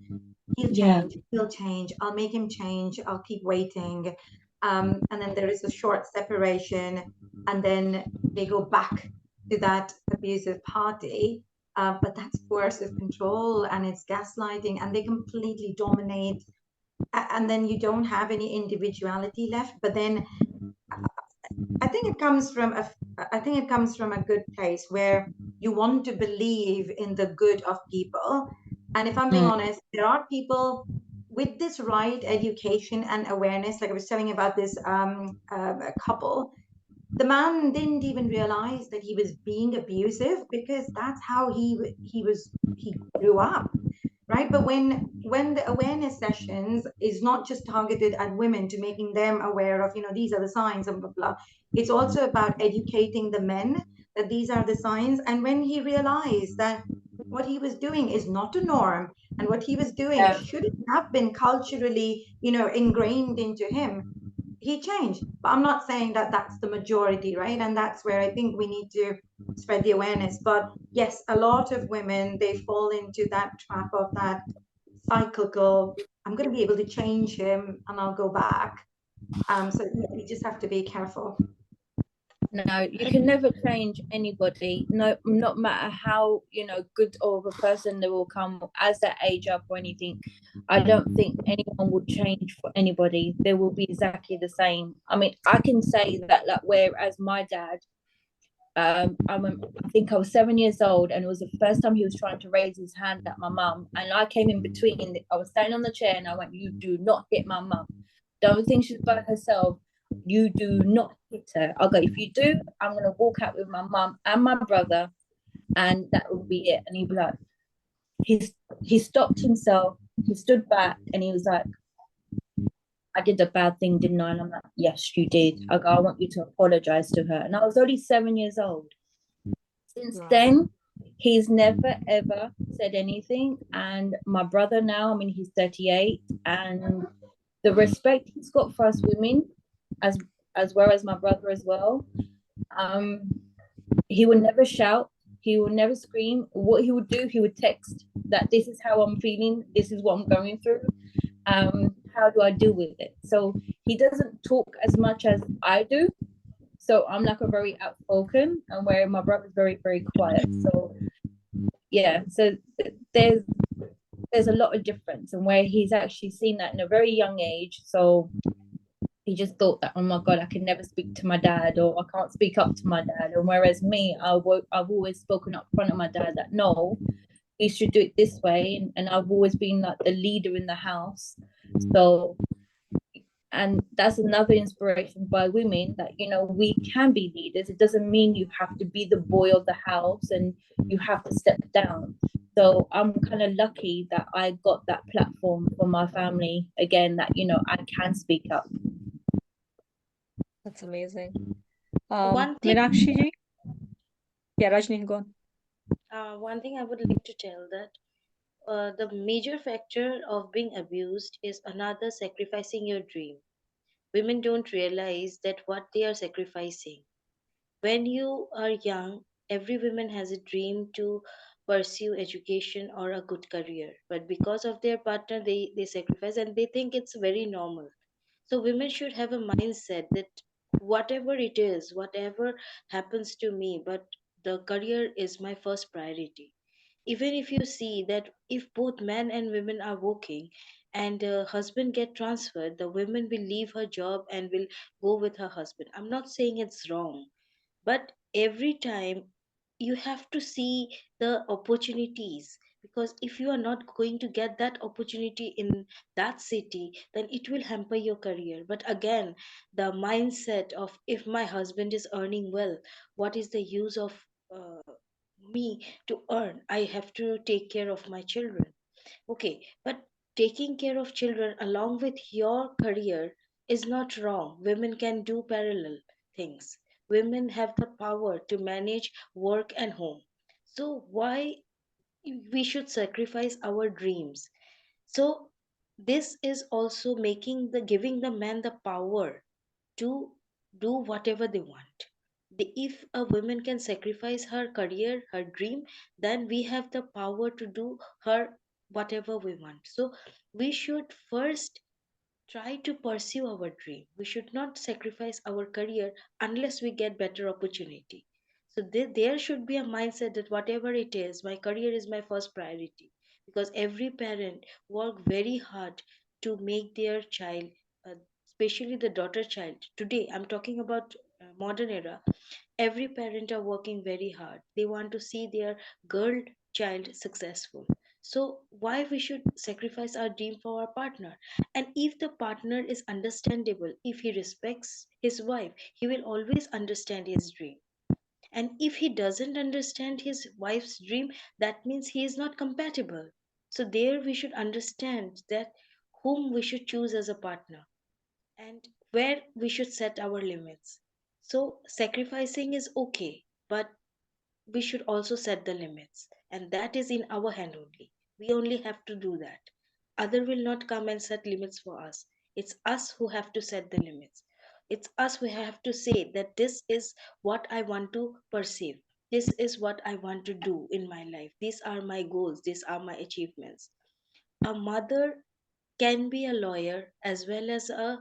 He'll Yeah. change. He'll change. I'll make him change. I'll keep waiting. And then there is a short separation, and then they go back to that abusive party. But that's coercive control, and it's gaslighting, and they completely dominate. And then you don't have any individuality left. But then I think it comes from a good place where you want to believe in the good of people. And if I'm being Mm. honest, there are people with this right education and awareness. Like I was telling you about this couple, the man didn't even realize that he was being abusive because that's how he grew up, right? But when the awareness sessions is not just targeted at women to making them aware of, these are the signs and blah blah, it's also about educating the men that these are the signs. And when he realized that what he was doing is not a norm, and what he was doing Yeah. shouldn't have been culturally ingrained into him, he changed. But I'm not saying that that's the majority, right? And that's where I think we need to spread the awareness. But yes, a lot of women, they fall into that trap of that cyclical, I'm going to be able to change him and I'll go back. So yeah, we just have to be careful. No, you can never change anybody. No, not matter how good of a person they will come as they age up or anything. I don't think anyone will change for anybody. They will be exactly the same. I mean, I can say that, like, whereas my dad, I think I was 7 years old, and it was the first time he was trying to raise his hand at my mum, and I came in between. I was standing on the chair, and I went, "You do not hit my mum. Don't think she's by herself. You do not hit her." I'll go, "If you do, I'm gonna walk out with my mum and my brother, and that will be it." And he'd be like, he stopped himself, he stood back, and he was like, "I did a bad thing, didn't I?" And I'm like, "Yes, you did." I go, "I want you to apologize to her." And I was only 7 years old. Since then, he's never ever said anything. And my brother now, I mean, he's 38, and the respect he's got for us women, as well as my brother as well. He would never shout. He would never scream. What he would do, he would text that this is how I'm feeling. This is what I'm going through. How do I deal with it? So he doesn't talk as much as I do. So I'm like a very outspoken, and where my brother's very, very quiet. So yeah, so there's a lot of difference, and where he's actually seen that in a very young age. So he just thought that, oh my God, I can never speak to my dad, or I can't speak up to my dad. And whereas me, I've always spoken up front of my dad that no, he should do it this way, and I've always been like the leader in the house. So, and that's another inspiration by women that we can be leaders. It doesn't mean you have to be the boy of the house and you have to step down. So I'm kind of lucky that I got that platform for my family again, that I can speak up. That's amazing. One thing, Meenakshi ji? Yeah, Rajni, go on. one thing I would like to tell that the major factor of being abused is another sacrificing your dream. Women don't realize that what they are sacrificing. When you are young, every woman has a dream to pursue education or a good career, but because of their partner, they sacrifice, and they think it's very normal. So women should have a mindset that whatever it is, whatever happens to me, but the career is my first priority. Even if you see that if both men and women are working and husband get transferred, the woman will leave her job and will go with her husband. I'm not saying it's wrong, but every time you have to see the opportunities, because if you are not going to get that opportunity in that city, then it will hamper your career. But again, the mindset of if my husband is earning well, what is the use of uh, me to earn? I have to take care of my children. Okay, but taking care of children along with your career is not wrong. Women can do parallel things. Women have the power to manage work and home. So why we should sacrifice our dreams? So this is also making the giving the man the power to do whatever they want. If a woman can sacrifice her career, her dream, then we have the power to do her whatever we want. So we should first try to pursue our dream. We should not sacrifice our career unless we get better opportunity. So there should be a mindset that whatever it is, my career is my first priority, because every parent work very hard to make their child, especially the daughter child. Today, I'm talking about modern era. Every parent are working very hard. They want to see their girl child successful. So why we should sacrifice our dream for our partner? And if the partner is understandable, if he respects his wife, he will always understand his dream. And if he doesn't understand his wife's dream, that means he is not compatible. So there we should understand that whom we should choose as a partner and where we should set our limits. So sacrificing is okay, but we should also set the limits, and that is in our hand only. We only have to do that. Other will not come and set limits for us. It's us who have to set the limits. It's us who have to say that this is what I want to perceive. This is what I want to do in my life. These are my goals. These are my achievements. A mother can be a lawyer as well as a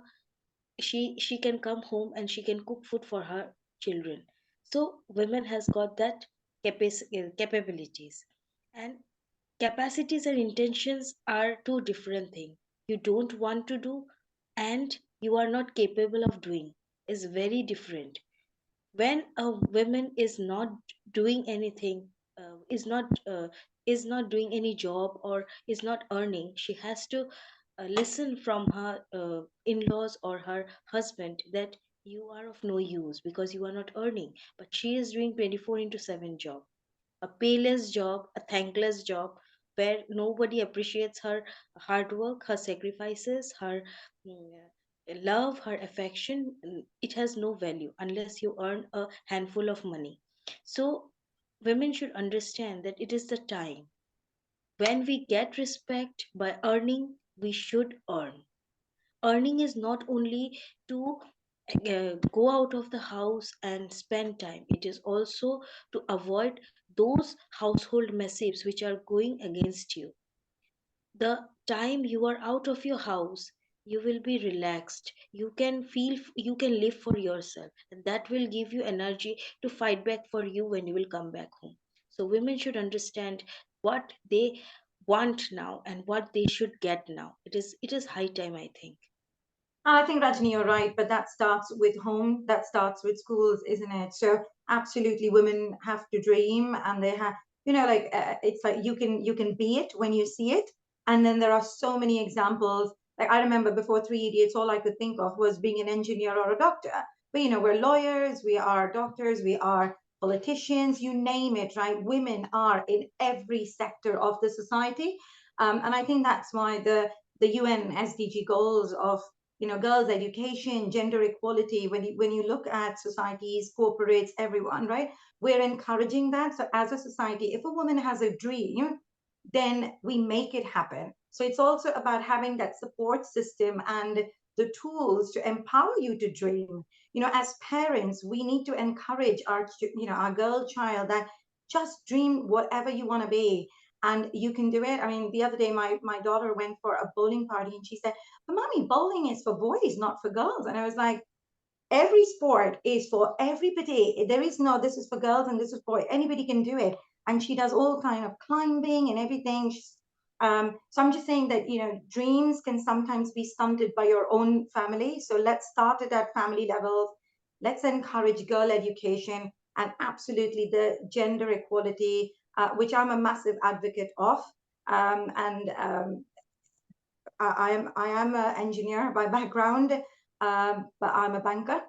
she can come home and she can cook food for her children. So women has got that capabilities, and capacities and intentions are two different things. You don't want to do and you are not capable of doing is very different. When a woman is not doing anything, is not doing any job or is not earning, she has to listen from her in-laws or her husband that you are of no use because you are not earning, but she is doing 24 into 7 job, a payless job, a thankless job, where nobody appreciates her hard work, her sacrifices, her mm, love, her affection. It has no value unless you earn a handful of money. So, women should understand that it is the time when we get respect by earning, we should earn. Earning is not only to go out of the house and spend time, it is also to avoid those household messages which are going against you. The time you are out of your house, you will be relaxed, you can feel, you can live for yourself, and that will give you energy to fight back for you when you will come back home. So women should understand what they want now and what they should get now. It is high time, I think. I think, Rajni, you're right, but that starts with home, that starts with schools, isn't it? So absolutely, women have to dream, and they have, like it's like you can be it when you see it, and then there are so many examples. Like I remember before Three Idiots, all I could think of was being an engineer or a doctor. But we're lawyers, we are doctors, we are politicians, you name it, right? Women are in every sector of the society, and I think that's why the UN SDG goals of girls' education, gender equality, when you look at societies, corporates, everyone, right? We're encouraging that. So as a society, if a woman has a dream, then we make it happen. So it's also about having that support system and the tools to empower you to dream. As parents, we need to encourage our girl child that just dream whatever you want to be, and you can do it. I mean, the other day, my daughter went for a bowling party, and she said, "But mommy, bowling is for boys, not for girls." And I was like, every sport is for everybody. There is no, this is for girls and this is for anybody can do it. And she does all kind of climbing and everything. So I'm just saying that dreams can sometimes be stunted by your own family. So let's start at that family level. Let's encourage girl education and absolutely the gender equality, which I'm a massive advocate of. And I am an engineer by background, but I'm a banker.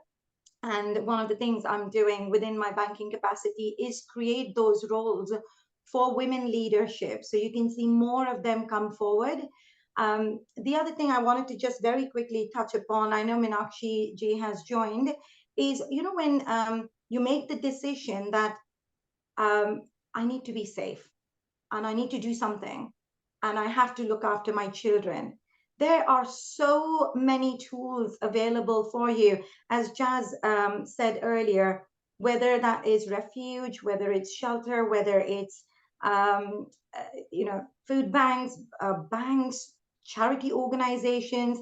And one of the things I'm doing within my banking capacity is create those roles for women leadership. So you can see more of them come forward. The other thing I wanted to just very quickly touch upon, I know Meenakshi ji has joined, is, when you make the decision that I need to be safe and I need to do something and I have to look after my children. There are so many tools available for you. As Jazz said earlier, whether that is refuge, whether it's shelter, whether it's food banks, banks, charity organizations.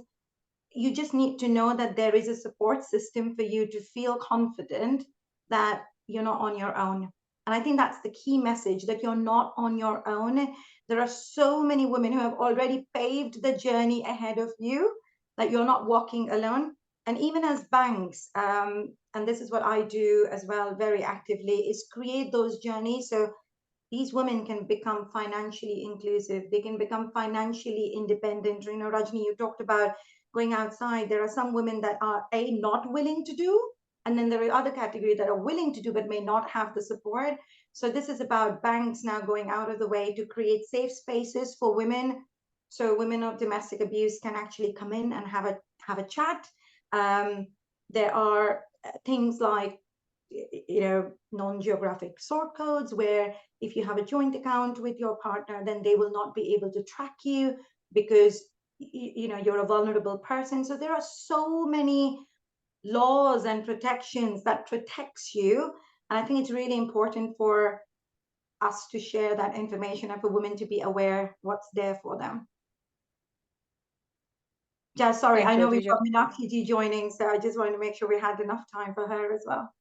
You just need to know that there is a support system for you to feel confident that you're not on your own. And I think that's the key message, that you're not on your own. There are so many women who have already paved the journey ahead of you, that you're not walking alone. And even as banks, and this is what I do as well very actively, is create those journeys so these women can become financially inclusive. They can become financially independent. Rajni, you talked about going outside. There are some women that are not willing to do, and then there are other categories that are willing to do but may not have the support. So this is about banks now going out of the way to create safe spaces for women, so women of domestic abuse can actually come in and have a chat. There are things like non-geographic sort codes, where if you have a joint account with your partner, then they will not be able to track you because you're a vulnerable person. So there are so many laws and protections that protects you, and I think it's really important for us to share that information and for women to be aware what's there for them. Sorry, I know we've got Meenakshi joining, so I just wanted to make sure we had enough time for her as well.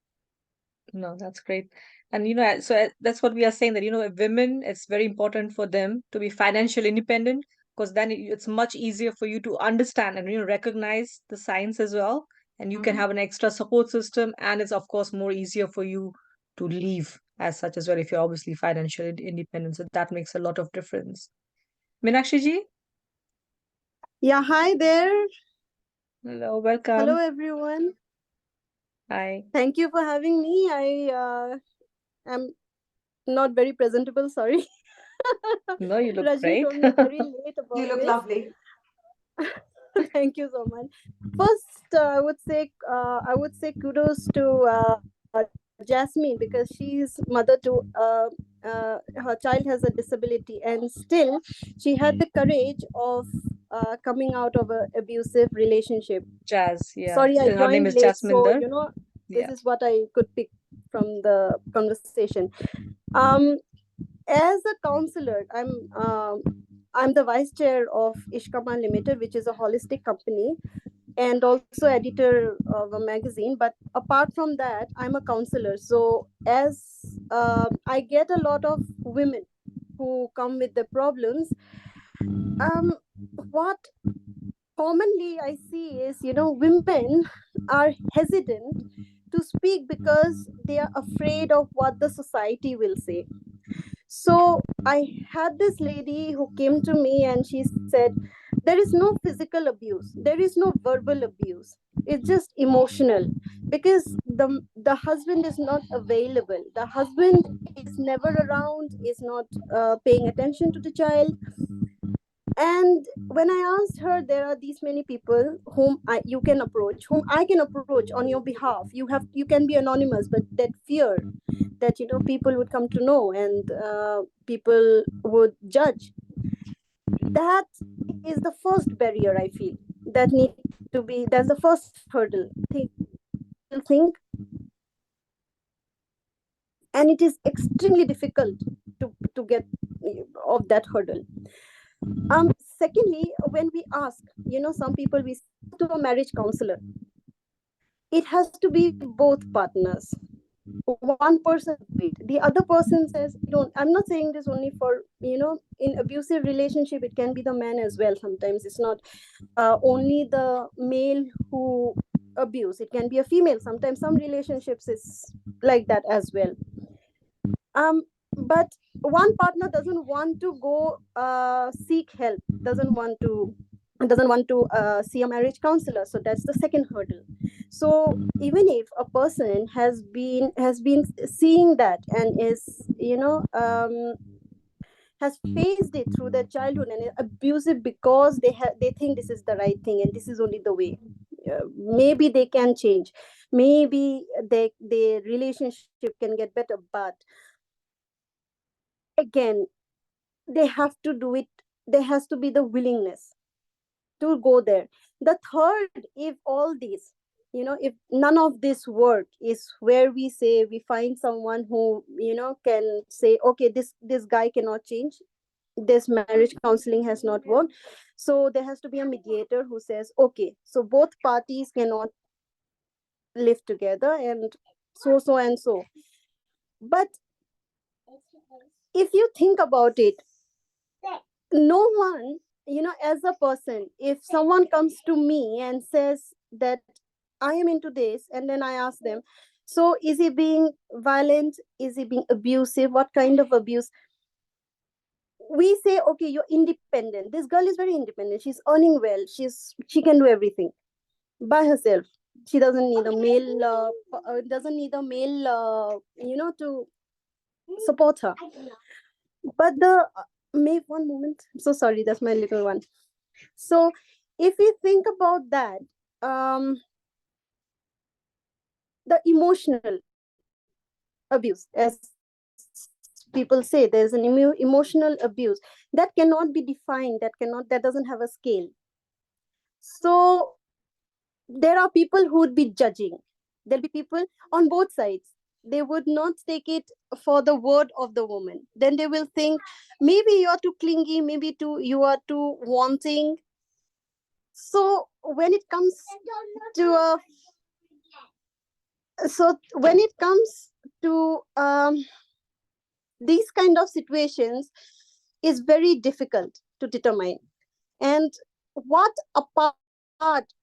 No, that's great. And so that's what we are saying, that women, it's very important for them to be financially independent, because then it's much easier for you to understand and recognize the signs as well, and you can have an extra support system, and it's of course more easier for you to leave as such as well if you're obviously financially independent. So that makes a lot of difference. Meenakshi ji? Yeah, hi there. Hello, welcome. Hello, everyone. Hi. Thank you for having me. I am not very presentable, sorry. No, you look Rajni great. told me very late about You look this. lovely. Thank you so much. First, I would say kudos to Jazmine, because she's mother to her child has a disability, and still she had the courage of coming out of an abusive relationship. Jazz, yeah. Sorry, I Her name joined is late, Jazmine. so this Yeah. is what I could pick from the conversation. As a counselor, I'm the vice chair of Ishkama Limited, which is a holistic company, and also editor of a magazine. But apart from that, I'm a counselor. So as I get a lot of women who come with the problems, what commonly I see is, women are hesitant to speak because they are afraid of what the society will say. So I had this lady who came to me and she said, there is no physical abuse, there is no verbal abuse, it's just emotional, because the husband is not available, the husband is never around, is not paying attention to the child. And when I asked her, there are these many people whom you can approach, whom I can approach on your behalf. You can be anonymous, but that fear that people would come to know, and people would judge. That is the first barrier I feel that need to be. That's the first hurdle. Think, and it is extremely difficult to get off that hurdle. Secondly, when we ask, some people, we to a marriage counselor, it has to be both partners. One person, the other person says, I'm not saying this only for, in abusive relationship, it can be the man as well. Sometimes it's not only the male who abuse, it can be a female. Sometimes some relationships is like that as well. But one partner doesn't want to go seek help, doesn't want to see a marriage counselor. So that's the second hurdle. So even if a person has been seeing that and is has faced it through their childhood and is abusive because they think this is the right thing and this is only the way, maybe they can change, maybe their relationship can get better, but again, they have to do it. There has to be the willingness to go there. The third, if all these, if none of this work is where we say we find someone who can say, okay, this guy cannot change, this marriage counseling has not worked, so there has to be a mediator who says, okay, so both parties cannot live together, and so and so. But if you think about it, no one, as a person, if someone comes to me and says that I am into this, and then I ask them, so is he being violent, is he being abusive, what kind of abuse? We say, okay, you're independent, this girl is very independent, she's earning well, she can do everything by herself, she doesn't need a male to support her. But May, one moment, I'm so sorry, that's my little one. So if we think about that, the emotional abuse, as people say, there's an emotional abuse that cannot be defined, that doesn't have a scale. So there are people who would be judging, there'll be people on both sides, they would not take it for the word of the woman, then they will think maybe you're too clingy, maybe you are too wanting. So when it comes to these kind of situations, is very difficult to determine. And what apart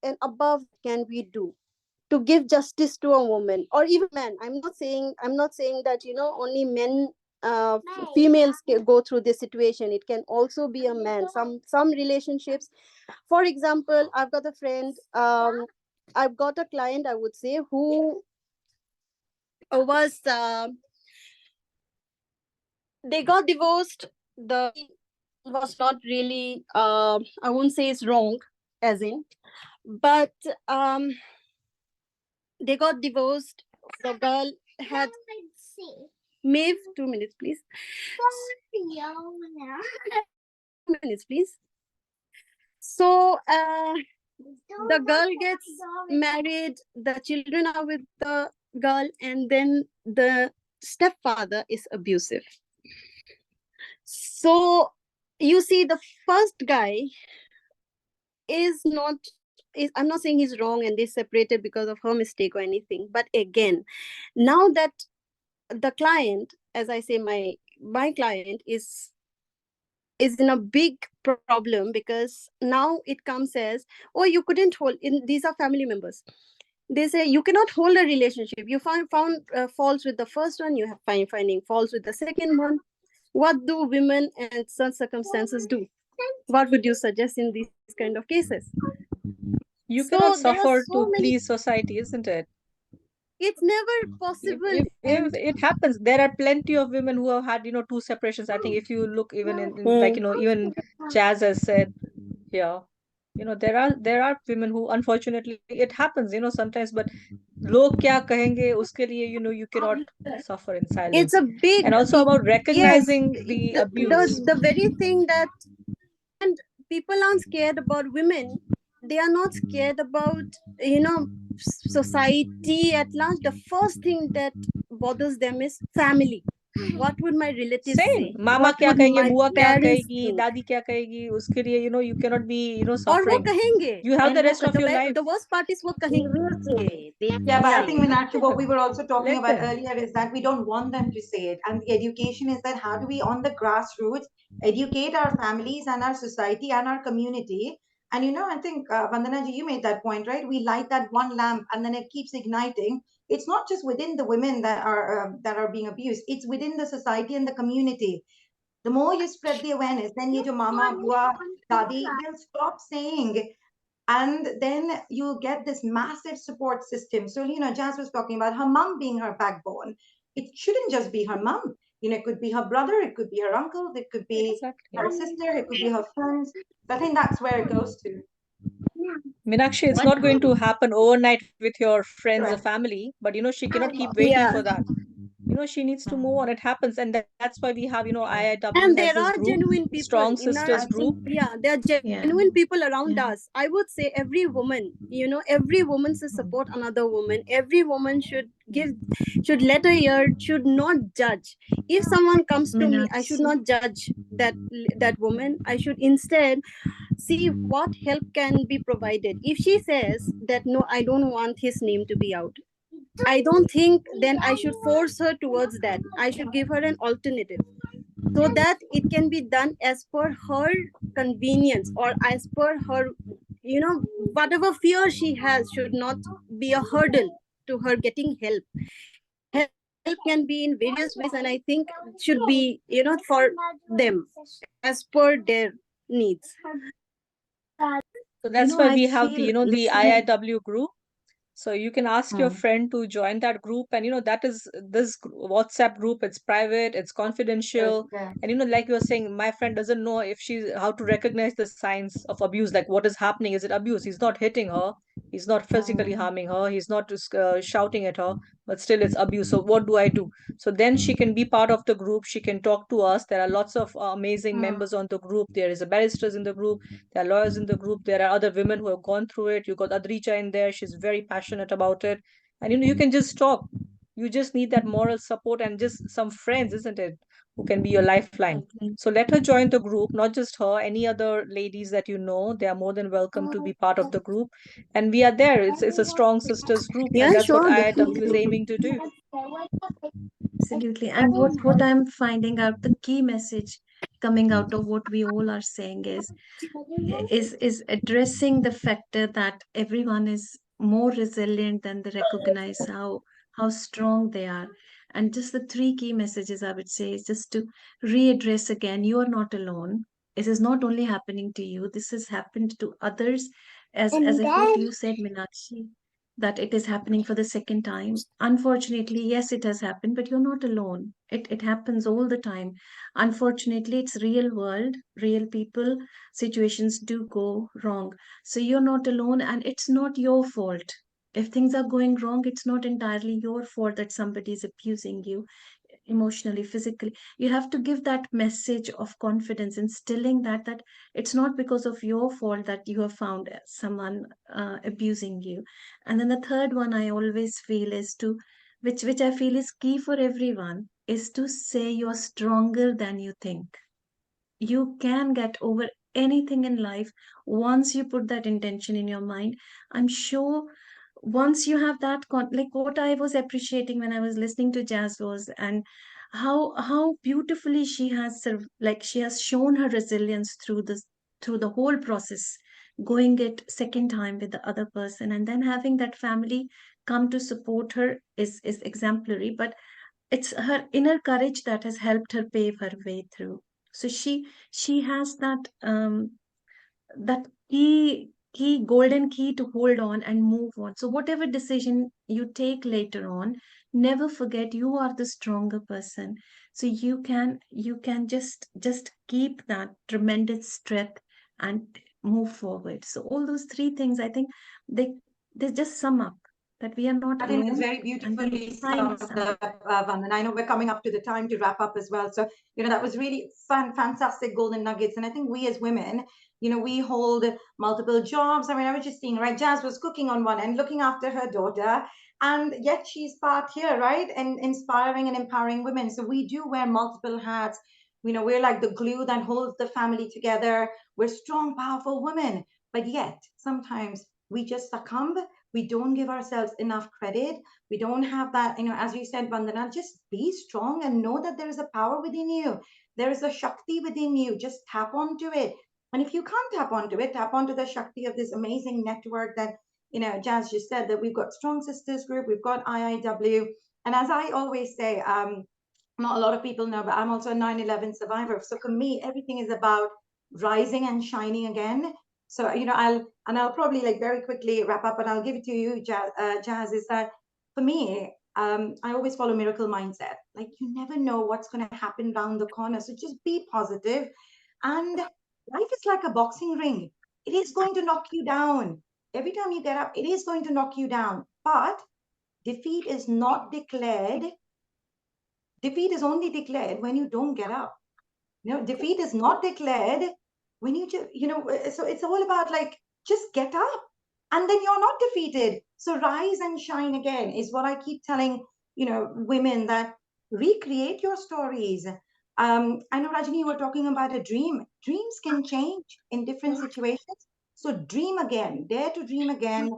and above can we do to give justice to a woman, or even men? I'm not saying that only men, females can go through this situation, it can also be a man. Some relationships, for example, I've got a friend, I've got a client, I would say, who was they got divorced. The was not really, I won't say it's wrong, as in, but they got divorced. The girl had Maeve, 2 minutes please. 2 minutes please. So the girl gets married, the children are with the girl, and then the stepfather is abusive. So you see, the first guy I'm not saying he's wrong and they separated because of her mistake or anything, but again, now that the client, as I say, my client is in a big problem, because now it comes as, oh, you couldn't hold in, these are family members, they say you cannot hold a relationship, you found faults with the first one, you have finding faults with the second one. What do women in such circumstances do? What would you suggest in these kind of cases? You So cannot there are suffer so to many, please society, isn't it? it's never possible. If it happens, there are plenty of women who have had, 2 separations. I think if you look even in like, even Jazz has said here, there are women who, unfortunately, it happens, sometimes, but log kya kahenge, uske liye, you cannot suffer in It's silence. a big, And also about yes, recognizing the abuse. the very thing that, and people aren't scared about women, they are not scared about society at large. The first thing that bothers them is family. What would my relatives Same. say? Mama What kya would kahenge, my bua kya parents kahegi, think? dadi kya kahegi, uske liye, you cannot be, और वो suffering. कहेंगे, You have the rest of your life. the worst part is वो They कहेंगे. will say. They are Yeah, but I think, saying. Meenakshi, what we were also talking Let about them. earlier is that we don't want them to say it. And the education is that how do we, on the grassroots, educate our families and our society and our community? And, I think, Vandana ji, you made that point, right? We light that one lamp and then it keeps igniting. It's not just within the women that are being abused. It's within the society and the community. The more you spread the awareness, then ye jo mama, bua, dadi, they'll stop saying, and then you get this massive support system. So, Jazz was talking about her mom being her backbone. It shouldn't just be her mom. It could be her brother, it could be her uncle, it could be Exactly. her sister, it could be her friends. So I think that's where it goes to. Meenakshi, it's What not going to happen overnight with your friends or Correct. family, but she cannot keep waiting Yeah. for that. she needs to move on. It happens. And that's why we have, IIW And has there this are group, genuine people Strong in our, Sisters group. yeah, there are Yeah. genuine people around Yeah. us. I would say every woman, every woman should support another woman. Every woman should let a ear, should not judge. If someone comes to me, I should Meenakshi. not judge that woman. I should instead see what help can be provided. If she says that no, I don't want his name to be out, I don't think then I should force her towards that. I should give her an alternative so that it can be done as per her convenience, or as per her, whatever fear she has should not be a hurdle to her getting help. Help can be in various ways, and I think should be, for them as per their needs. So that's why I we have the, feel the listening. IIW group. So you can ask your friend to join that group. And, that is this WhatsApp group. It's private, it's confidential. Yeah. And, like you were saying, my friend doesn't know if how to recognize the signs of abuse, like what is happening. Is it abuse? He's not hitting her. He's not physically harming her. He's not just shouting at her, but still it's abuse. So what do I do? So then she can be part of the group. She can talk to us. There are lots of amazing members on the group. There is a barristers in the group. There are lawyers in the group. There are other women who have gone through it. You got Adrija in there. She's very passionate about it. And you can just talk. You just need that moral support and just some friends, isn't it? Who can be your lifeline. Exactly. So let her join the group, not just her, any other ladies that they are more than welcome to be part of the group. And we are there. It's a Strong Sisters group, and Yeah, that's what sure, IIW is definitely. aiming to do. Absolutely. And what I'm finding out, the key message coming out of what we all are saying is addressing the factor that everyone is more resilient than they recognize how strong they are. And just the three key messages I would say is just to readdress again, you are not alone. It is not only happening to you, this has happened to others, as if what you said, Meenakshi, that it is happening for the second time. Unfortunately, yes, it has happened, but you're not alone. It happens all the time. Unfortunately, it's real world, real people. Situations do go wrong. So you're not alone, and it's not your fault. If things are going wrong, it's not entirely your fault that somebody is abusing you emotionally, physically. You have to give that message of confidence, instilling that it's not because of your fault that you have found someone abusing you. And then the third one I always feel is to, which I feel is key for everyone, is to say you're stronger than you think. You can get over anything in life once you put that intention in your mind. I'm sure once you have that like what I was appreciating when I was listening to Jazz was, and how beautifully she has like she has shown her resilience through this, through the whole process, going it second time with the other person, and then having that family come to support her is exemplary. But it's her inner courage that has helped her pave her way through. So she has that key golden key to hold on and move on. So whatever decision you take later on, never forget you are the stronger person. So you can just keep that tremendous strength and move forward. So all those three things, I think they just sum up that we are not I think it's alone, very and we'll beautifully find summed somebody. up, Vandan. I know we're coming up to the time to wrap up as well. So, that was really fantastic golden nuggets. And I think we as women, we hold multiple jobs. I mean, I was just seeing, right? Jazz was cooking on one end, looking after her daughter, and yet she's part here, right? And inspiring and empowering women. So we do wear multiple hats. We're like the glue that holds the family together. We're strong, powerful women. But yet, sometimes we just succumb. We don't give ourselves enough credit. We don't have that, as you said, Vandana, just be strong and know that there is a power within you. There is a Shakti within you. Just tap onto it. And if you can't tap onto it, tap onto the Shakti of this amazing network that, Jazz just said, that we've got Strong Sisters Group, we've got IIW. And as I always say, not a lot of people know, but I'm also a 9/11 survivor. So for me, everything is about rising and shining again. So, I'll probably like very quickly wrap up and I'll give it to you, Jazz, is that for me, I always follow miracle mindset. Like you never know what's going to happen around the corner. So just be positive. And life is like a boxing ring. It is going to knock you down. Every time you get up, it is going to knock you down. But defeat is not declared Defeat is only declared when you don't get up. Defeat is not declared when you just, so it's all about like, just get up and then you're not defeated. So rise and shine again is what I keep telling, women, that recreate your stories. I know, Rajni, you were talking about a dream. Dreams can change in different situations. So dream again, dare to dream again,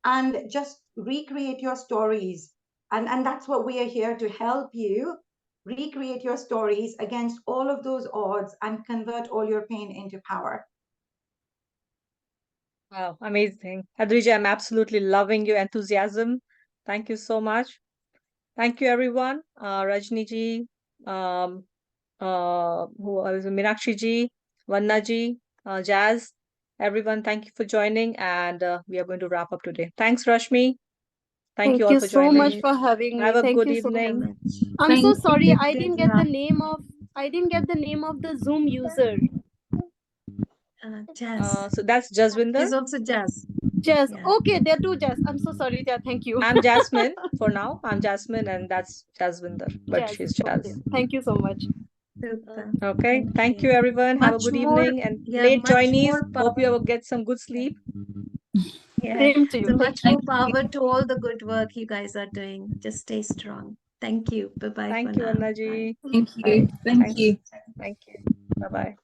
and just recreate your stories. And that's what we are here to help you recreate your stories against all of those odds and convert all your pain into power. Wow, amazing. Adrija, I'm absolutely loving your enthusiasm. Thank you so much. Thank you, everyone. Rajni ji, who was Meenakshi ji, Vanna ji, Jazz, everyone, thank you for joining. And we are going to wrap up today. Thanks, Rashmi. Thank you all for so much joining. for having me. Have a Thank good you so evening. much. I'm Thank so you. sorry I Good didn't get the luck. name of the Zoom user. Jazz. So that's Jazwinder. She's also Jazz. Jazz. Yeah. Okay, there are two Jazz. I'm so sorry, Jazz. Thank you. I'm Jasmine for now. I'm Jasmine, and that's Jazwinder, but Jazz. she's Jazz. Okay. Thank you so much. Super. Okay. Thank you, everyone. Have a good evening. And Yeah, late much joinees, more hope power. you get some good sleep. Yeah. Same to you. So Thank much you. more power to all the good work you guys are doing. Just stay strong. Thank you. Bye bye for Thank you, now. Anna Bye. ji. Thank Bye. you. Thank Thanks. you. Thank you. Bye bye.